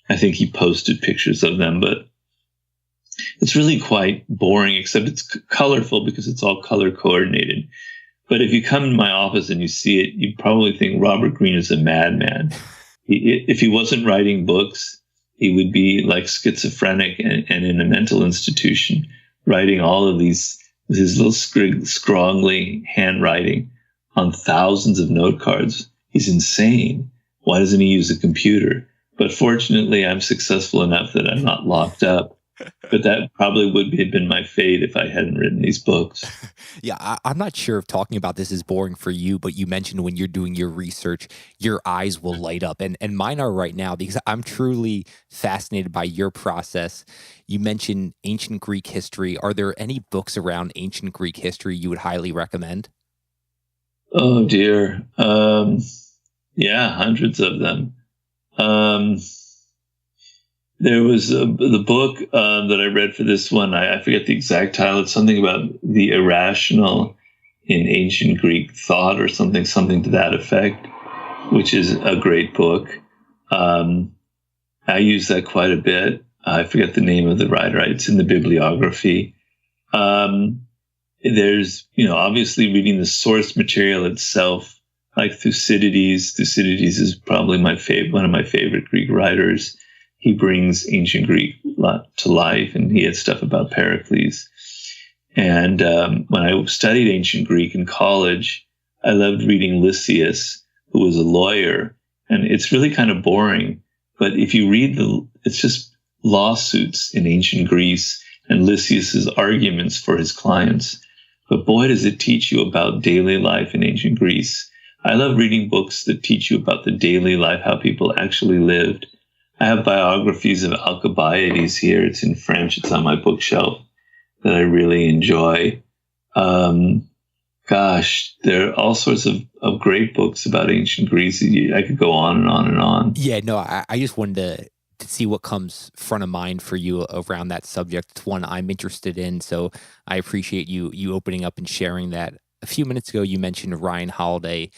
I think he posted pictures of them, but it's really quite boring, except it's colorful because it's all color coordinated. But if you come to my office and you see it, you probably think Robert Greene is a madman. If he wasn't writing books, he would be like schizophrenic and in a mental institution, writing all of these, his little scrawly handwriting on thousands of note cards. He's insane. Why doesn't he use a computer? But fortunately, I'm successful enough that I'm not locked up. But that probably would have been my fate if I hadn't written these books. Yeah, I'm not sure if talking about this is boring for you, but you mentioned when you're doing your research, your eyes will light up. And mine are right now because I'm truly fascinated by your process. You mentioned ancient Greek history. Are there any books around ancient Greek history you would highly recommend? Oh, dear. Yeah, hundreds of them. There was the book that I read for this one. I forget the exact title. It's something about the irrational in ancient Greek thought or something to that effect, which is a great book. I use that quite a bit. I forget the name of the writer. It's in the bibliography. There's, obviously reading the source material itself, like Thucydides. Thucydides is probably one of my favorite Greek writers. He brings ancient Greek to life, and he had stuff about Pericles. And when I studied ancient Greek in college, I loved reading Lysias, who was a lawyer. And it's really kind of boring. But if you read it's just lawsuits in ancient Greece and Lysias's arguments for his clients. But boy, does it teach you about daily life in ancient Greece. I love reading books that teach you about the daily life, how people actually lived. I have biographies of Alcibiades here. It's in French. It's on my bookshelf that I really enjoy. There are all sorts of great books about ancient Greece. I could go on and on and on. Yeah, no, I just wanted to see what comes front of mind for you around that subject. It's one I'm interested in, so I appreciate you opening up and sharing that. A few minutes ago, you mentioned Ryan Holiday,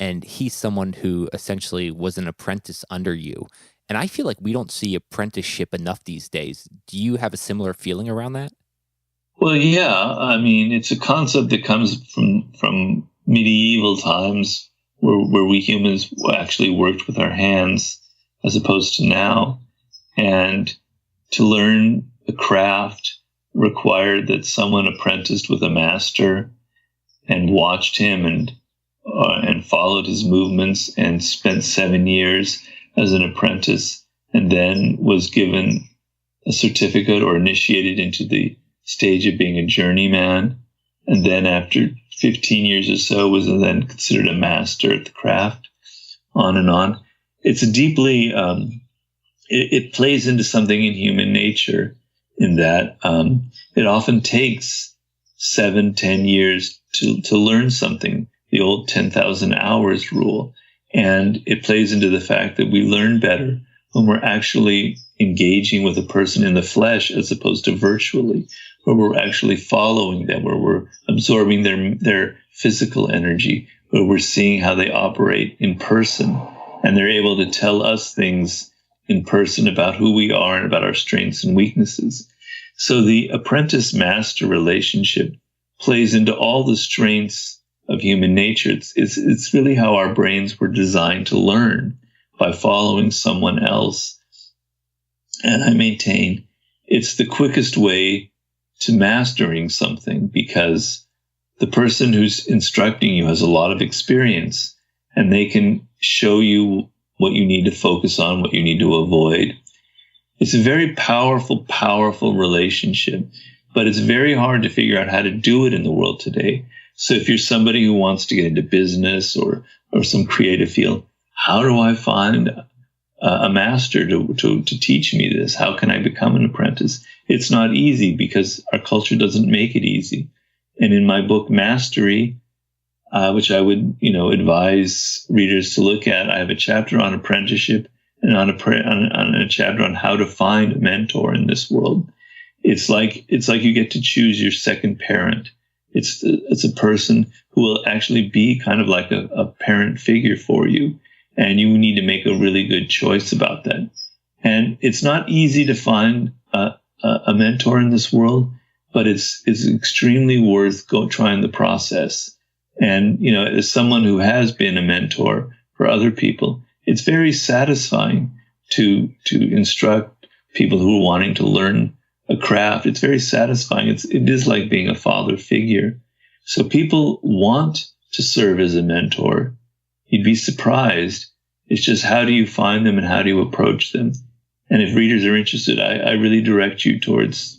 and he's someone who essentially was an apprentice under you. And I feel like we don't see apprenticeship enough these days. Do you have a similar feeling around that? Well, yeah. I mean, it's a concept that comes from medieval times where we humans actually worked with our hands as opposed to now. And to learn a craft required that someone apprenticed with a master and watched him and followed his movements and spent 7 years as an apprentice, and then was given a certificate or initiated into the stage of being a journeyman. And then after 15 years or so was then considered a master at the craft, on and on. It's a deeply, it plays into something in human nature in that it often takes 7-10 years to learn something, the old 10,000 hours rule. And it plays into the fact that we learn better when we're actually engaging with a person in the flesh as opposed to virtually, where we're actually following them, where we're absorbing their physical energy, where we're seeing how they operate in person. And they're able to tell us things in person about who we are and about our strengths and weaknesses. So the apprentice-master relationship plays into all the strengths of human nature. It's really how our brains were designed to learn, by following someone else. And I maintain it's the quickest way to mastering something, because the person who's instructing you has a lot of experience, and they can show you what you need to focus on, what you need to avoid. It's a very powerful, powerful relationship, but it's very hard to figure out how to do it in the world today. So if you're somebody who wants to get into business or some creative field, how do I find a master to teach me this? How can I become an apprentice? It's not easy because our culture doesn't make it easy. And in my book, Mastery, which I would, advise readers to look at, I have a chapter on apprenticeship and on a chapter on how to find a mentor in this world. It's like you get to choose your second parent. It's a person who will actually be kind of like a parent figure for you, and you need to make a really good choice about that. And it's not easy to find a mentor in this world, but it's extremely worth trying the process. And as someone who has been a mentor for other people, it's very satisfying to instruct people who are wanting to learn a craft. It's very satisfying. It is like being a father figure. So people want to serve as a mentor. You'd be surprised. It's just, how do you find them and how do you approach them? And if readers are interested, I really direct you towards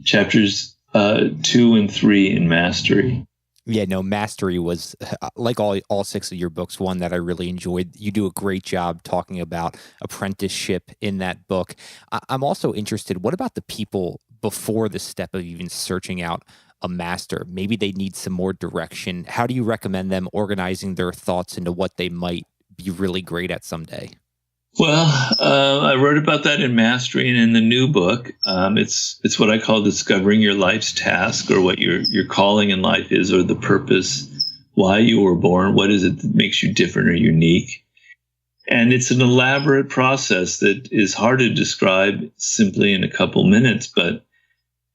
chapters 2 and 3 in Mastery. Yeah, no, Mastery was, like all 6 of your books, one that I really enjoyed. You do a great job talking about apprenticeship in that book. I'm also interested, what about the people before the step of even searching out a master? Maybe they need some more direction. How do you recommend them organizing their thoughts into what they might be really great at someday? Well, I wrote about that in Mastery and in the new book. It's what I call discovering your life's task, or what your calling in life is, or the purpose, why you were born, what is it that makes you different or unique. And it's an elaborate process that is hard to describe simply in a couple minutes, but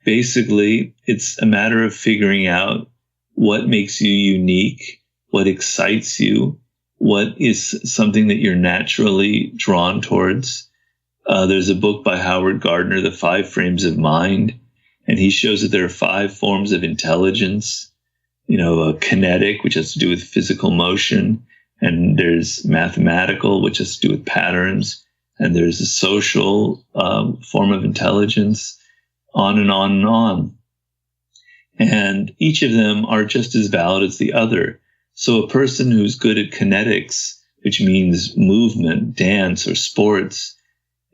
basically it's a matter of figuring out what makes you unique, what excites you, what is something that you're naturally drawn towards. There's a book by Howard Gardner, The 5 Frames of Mind, and he shows that there are 5 forms of intelligence. Kinetic, which has to do with physical motion, and there's mathematical, which has to do with patterns, and there's a social form of intelligence, on and on and on. And each of them are just as valid as the other. So a person who's good at kinetics, which means movement, dance, or sports,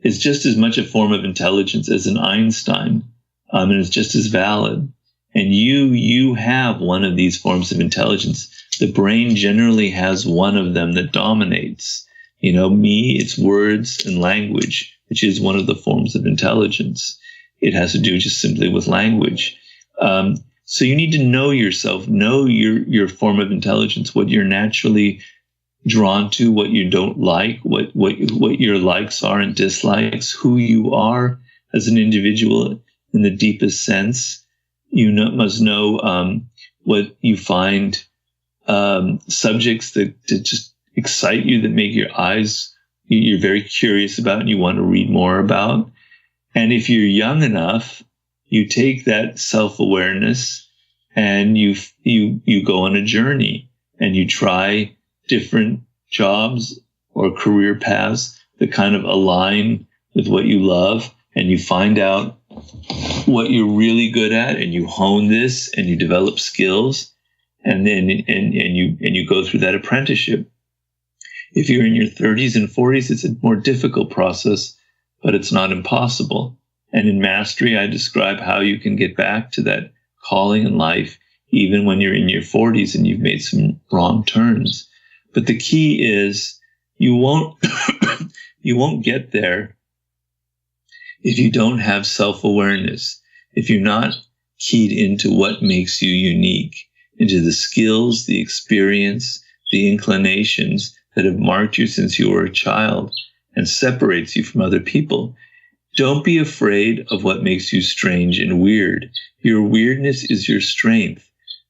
is just as much a form of intelligence as an Einstein, and is just as valid. And you have one of these forms of intelligence. The brain generally has one of them that dominates. Me, it's words and language, which is one of the forms of intelligence. It has to do just simply with language. So you need to know yourself, know your form of intelligence, what you're naturally drawn to, what you don't like, what your likes are and dislikes, who you are as an individual in the deepest sense. You must know what you find subjects that just excite you, that make you're very curious about and you want to read more about. And if you're young enough, you take that self-awareness and you go on a journey and you try different jobs or career paths that kind of align with what you love, and you find out what you're really good at, and you hone this and you develop skills, and then you go through that apprenticeship. If you're in your 30s and 40s, it's a more difficult process, but it's not impossible. And in Mastery, I describe how you can get back to that calling in life, even when you're in your 40s and you've made some wrong turns. But the key is you won't get there if you don't have self-awareness, if you're not keyed into what makes you unique, into the skills, the experience, the inclinations that have marked you since you were a child and separates you from other people. Don't be afraid of what makes you strange and weird. Your weirdness is your strength.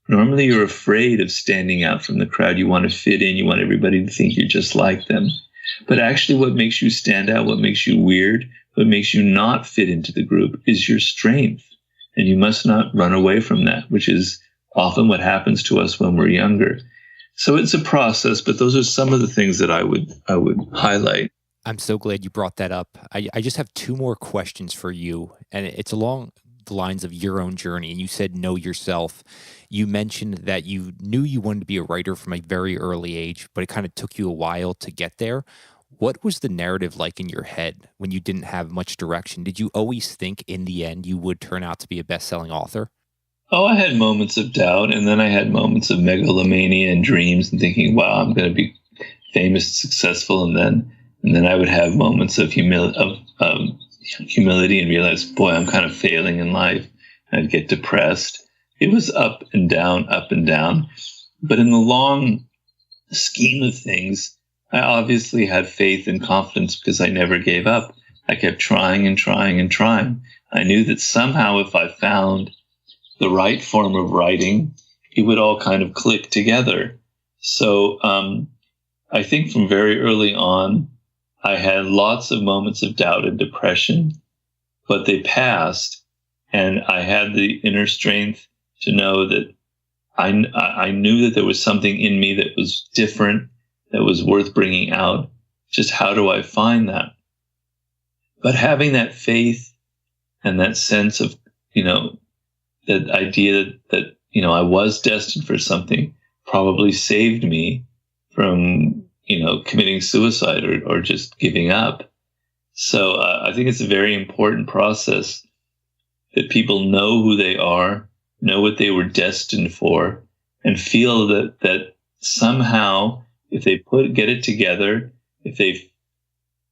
Normally you're afraid of standing out from the crowd. You want to fit in. You want everybody to think you're just like them. But actually what makes you stand out, what makes you weird, what makes you not fit into the group is your strength. And you must not run away from that, which is often what happens to us when we're younger. So it's a process, but those are some of the things that I would highlight. I'm so glad you brought that up. I just have 2 more questions for you, and it's along the lines of your own journey. And you said know yourself. You mentioned that you knew you wanted to be a writer from a very early age, but it kind of took you a while to get there. What was the narrative like in your head when you didn't have much direction? Did you always think in the end you would turn out to be a best-selling author? Oh, I had moments of doubt, and then I had moments of megalomania and dreams and thinking, wow, I'm going to be famous, successful, and then I would have moments of humility and realize, boy, I'm kind of failing in life. I'd get depressed. It was up and down, up and down. But in the long scheme of things, I obviously had faith and confidence because I never gave up. I kept trying and trying and trying. I knew that somehow if I found the right form of writing, it would all kind of click together. So I think from very early on, I had lots of moments of doubt and depression, but they passed, and I had the inner strength to know that I knew that there was something in me that was different, that was worth bringing out. Just how do I find that? But having that faith and that sense of, that idea that I was destined for something probably saved me from, committing suicide or just giving up. So I think it's a very important process that people know who they are, know what they were destined for, and feel that somehow if they get it together, if they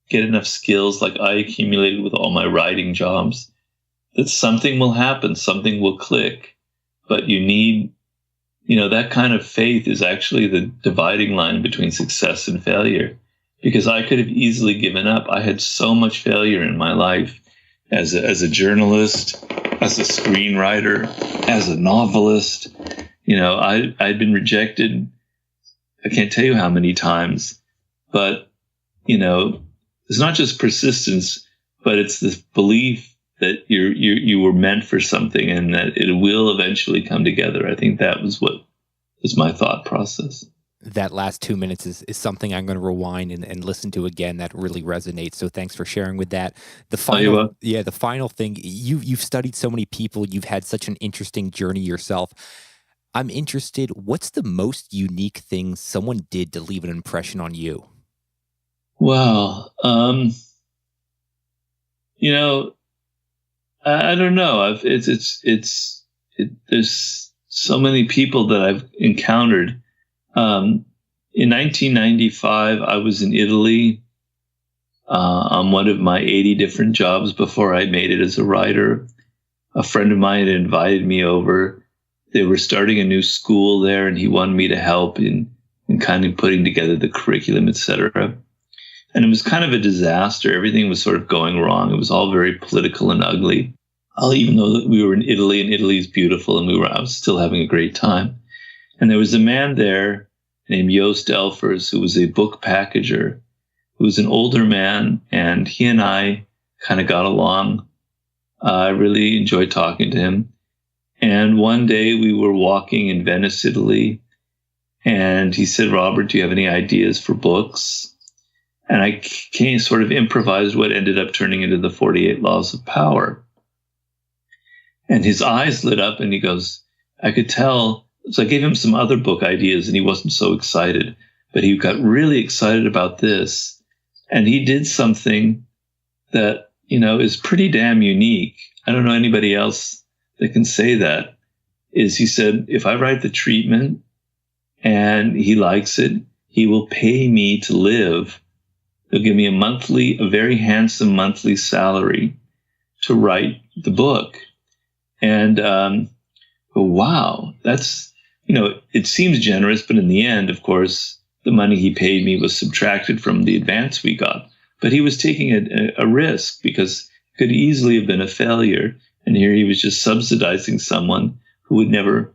get enough skills like I accumulated with all my writing jobs, that something will happen, something will click. But you need, that kind of faith is actually the dividing line between success and failure. Because I could have easily given up. I had so much failure in my life as a journalist, as a screenwriter, as a novelist. I'd been rejected. I can't tell you how many times. But, it's not just persistence, but it's this belief that you were meant for something and that it will eventually come together. I think that was what was my thought process. That last 2 minutes is something I'm going to rewind and listen to again. That really resonates. So thanks for sharing with that. The final thing, you've studied so many people. You've had such an interesting journey yourself. I'm interested, what's the most unique thing someone did to leave an impression on you? Well, I don't know. There's so many people that I've encountered. In 1995, I was in Italy on one of my 80 different jobs before I made it as a writer. A friend of mine had invited me over. They were starting a new school there, and he wanted me to help in kind of putting together the curriculum, etc. And it was kind of a disaster. Everything was sort of going wrong. It was all very political and ugly. Even though we were in Italy, and Italy is beautiful, and I was still having a great time. And there was a man there named Joost Elfers, who was a book packager, who was an older man, and he and I kind of got along. I really enjoyed talking to him. And one day we were walking in Venice, Italy, and he said, "Robert, do you have any ideas for books?" And I sort of improvised what ended up turning into the 48 Laws of Power. And his eyes lit up, and he goes, I could tell. So I gave him some other book ideas, and he wasn't so excited. But he got really excited about this. And he did something that, is pretty damn unique. I don't know anybody else that can say that. He said, if I write the treatment and he likes it, he will pay me to live. He'll give me a very handsome monthly salary to write the book. And, wow, that's, it seems generous, but in the end, of course, the money he paid me was subtracted from the advance we got. But he was taking a risk because it could easily have been a failure. And here he was just subsidizing someone who would never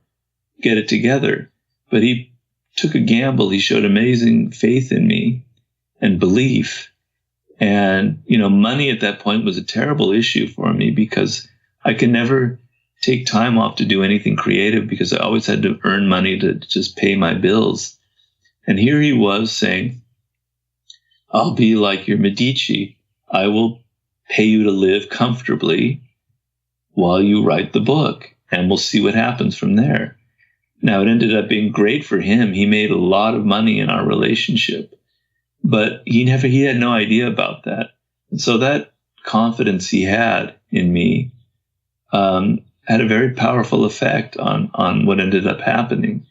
get it together. But he took a gamble. He showed amazing faith in me and belief. And, money at that point was a terrible issue for me because I could never take time off to do anything creative because I always had to earn money to just pay my bills. And here he was saying, I'll be like your Medici. I will pay you to live comfortably while you write the book, and we'll see what happens from there. Now, it ended up being great for him. He made a lot of money in our relationship, but he had no idea about that. And so that confidence he had in me had a very powerful effect on what ended up happening.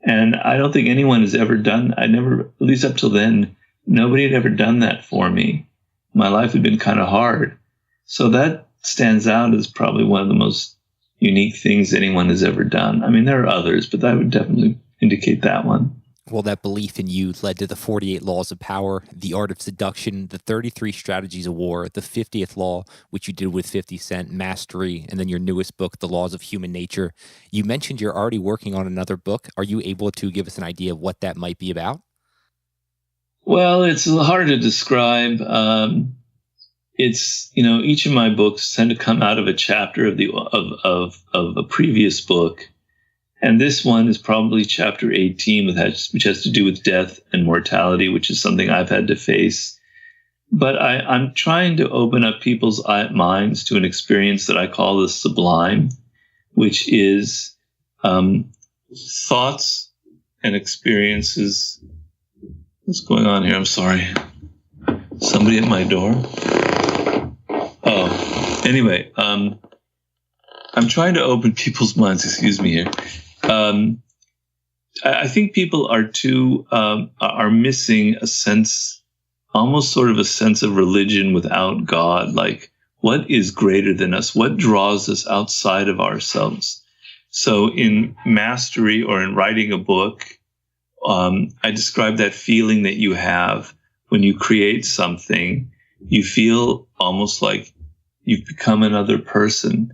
And I don't think anyone has ever done, at least up till then, nobody had ever done that for me. My life had been kind of hard. So that stands out as probably one of the most unique things anyone has ever done. I mean, there are others, but that would definitely indicate that one. Well, that belief in you led to the 48 Laws of Power, the Art of Seduction, the 33 Strategies of War, the 50th Law, which you did with 50 Cent, Mastery, and then your newest book, The Laws of Human Nature. You mentioned you're already working on another book. Are you able to give us an idea of what that might be about? Well, it's hard to describe. It's, each of my books tend to come out of a chapter of a previous book. And this one is probably chapter 18, which has to do with death and mortality, which is something I've had to face. But I'm trying to open up people's minds to an experience that I call the Sublime, which is thoughts and experiences. What's going on here? I'm sorry. Somebody at my door? Oh, anyway, I'm trying to open people's minds. Excuse me here. I think people are missing a sense almost sort of a sense of religion without God. Like, what is greater than us? What draws us outside of ourselves? So in mastery or in writing a book, I describe that feeling that you have when you create something. You feel almost like you've become another person,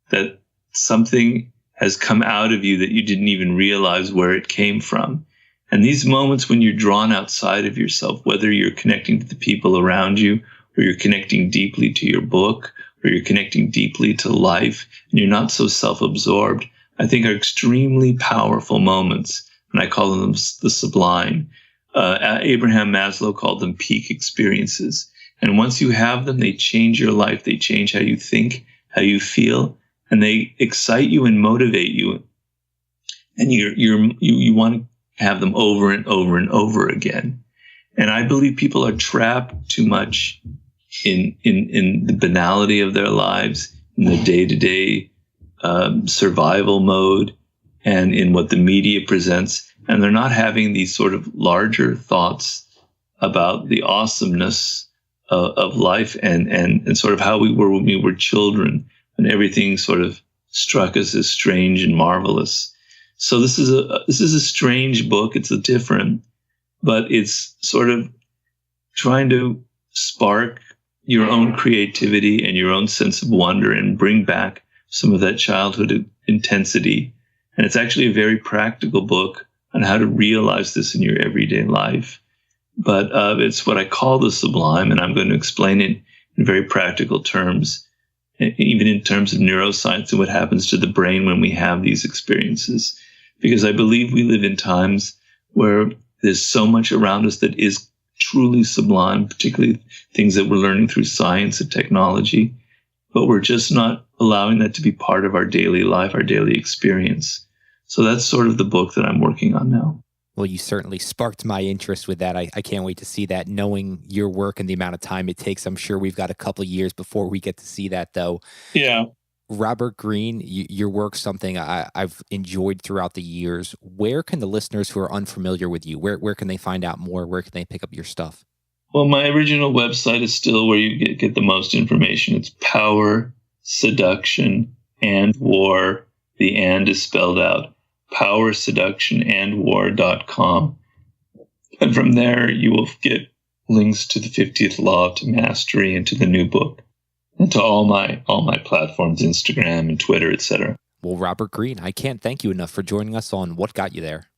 that something has come out of you that you didn't even realize where it came from. And these moments when you're drawn outside of yourself, whether you're connecting to the people around you, or you're connecting deeply to your book, or you're connecting deeply to life, and you're not so self-absorbed, I think are extremely powerful moments. And I call them the sublime. Abraham Maslow called them peak experiences. And once you have them, they change your life. They change how you think, how you feel, and they excite you and motivate you. And you want to have them over and over and over again. And I believe people are trapped too much in the banality of their lives, in the day-to-day survival mode, and in what the media presents. And they're not having these sort of larger thoughts about the awesomeness of life and sort of how we were when we were children, when everything sort of struck us as strange and marvelous. So this is a strange book. It's different, but it's sort of trying to spark your own creativity and your own sense of wonder and bring back some of that childhood intensity. And it's actually a very practical book on how to realize this in your everyday life. But it's what I call the sublime, and I'm going to explain it in very practical terms, even in terms of neuroscience and what happens to the brain when we have these experiences. Because I believe we live in times where there's so much around us that is truly sublime, particularly things that we're learning through science and technology, but we're just not allowing that to be part of our daily life, our daily experience. So that's sort of the book that I'm working on now. Well, you certainly sparked my interest with that. I can't wait to see that. Knowing your work and the amount of time it takes, I'm sure we've got a couple of years before we get to see that, though. Yeah. Robert Greene, your work's something I've enjoyed throughout the years. Where can the listeners who are unfamiliar with you, where can they find out more? Where can they pick up your stuff? Well, my original website is still where you get the most information. It's Power, Seduction, and War. The and is spelled out. PowerSeductionAndWar.com. And from there, you will get links to the 50th Law, to Mastery, and to the new book, and to all my platforms, Instagram and Twitter, etc. Well, Robert Greene, I can't thank you enough for joining us on What Got You There.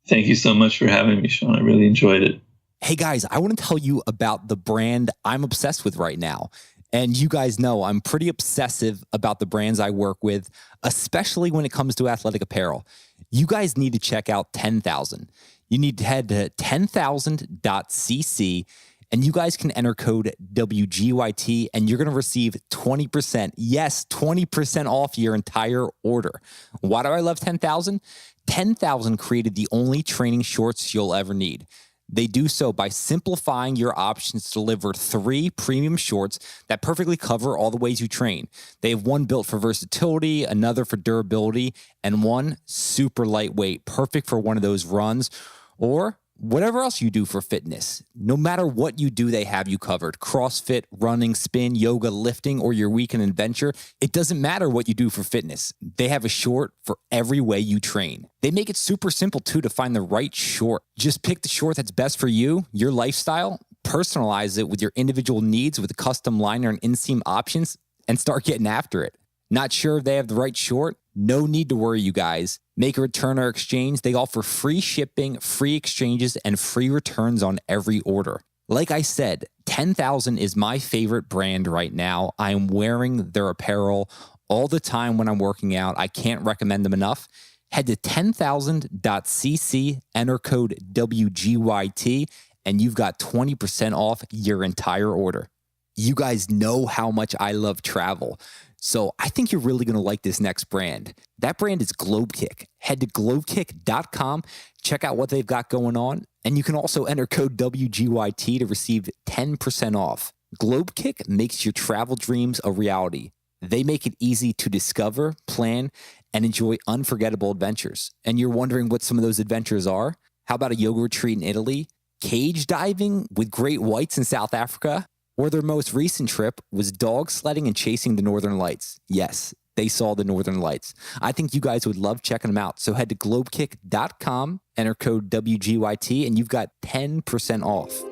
Thank you so much for having me, Sean. I really enjoyed it. Hey guys, I want to tell you about the brand I'm obsessed with right now. And you guys know I'm pretty obsessive about the brands I work with, especially when it comes to athletic apparel. You guys need to check out 10,000. You need to head to 10,000.cc, and you guys can enter code WGYT, and you're going to receive 20%. Yes, 20% off your entire order. Why do I love 10,000? 10,000 created the only training shorts you'll ever need. They do so by simplifying your options to deliver 3 premium shorts that perfectly cover all the ways you train. They have one built for versatility, another for durability, and one super lightweight, perfect for one of those runs or whatever else you do for fitness. No matter what you do, they have you covered. CrossFit, running, spin, yoga, lifting, or your weekend adventure. It doesn't matter what you do for fitness. They have a short for every way you train. They make it super simple, too, to find the right short. Just pick the short that's best for you, your lifestyle, personalize it with your individual needs with a custom liner and inseam options, and start getting after it. Not sure if they have the right short? No need to worry, you guys. Make a return or exchange. They offer free shipping, free exchanges, and free returns on every order. Like I said, 10,000 is my favorite brand right now. I am wearing their apparel all the time when I'm working out. I can't recommend them enough. Head to 10,000.cc, enter code WGYT, and you've got 20% off your entire order. You guys know how much I love travel. So I think you're really going to like this next brand. That brand is Globekick. Head to globekick.com, check out what they've got going on, and you can also enter code WGYT to receive 10% off. Globekick makes your travel dreams a reality. They make it easy to discover, plan, and enjoy unforgettable adventures. And you're wondering what some of those adventures are? How about a yoga retreat in Italy? cage diving with great whites in South Africa, or their most recent trip was dog sledding and chasing the Northern Lights. Yes, they saw the Northern Lights. I think you guys would love checking them out. So head to globekick.com, enter code WGYT, and you've got 10% off.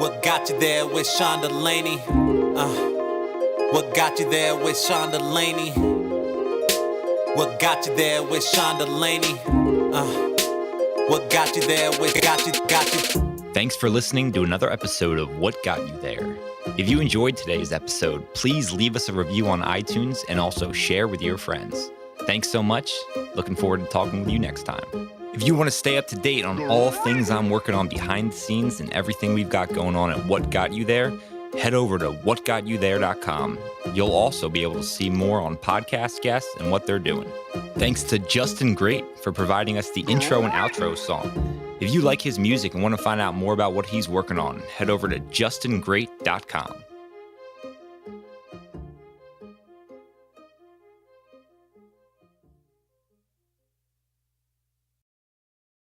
What got you there with Sean Delaney? What got you there with Sean Delaney? What got you there with Sean Delaney? What got you there with got you? Thanks for listening to another episode of What Got You There. If you enjoyed today's episode, please leave us a review on iTunes and also share with your friends. Thanks so much. Looking forward to talking with you next time. If you want to stay up to date on all things I'm working on behind the scenes and everything we've got going on at What Got You There, head over to whatgotyouthere.com. You'll also be able to see more on podcast guests and what they're doing. Thanks to Justin Great for providing us the intro and outro song. If you like his music and want to find out more about what he's working on, head over to justingreat.com.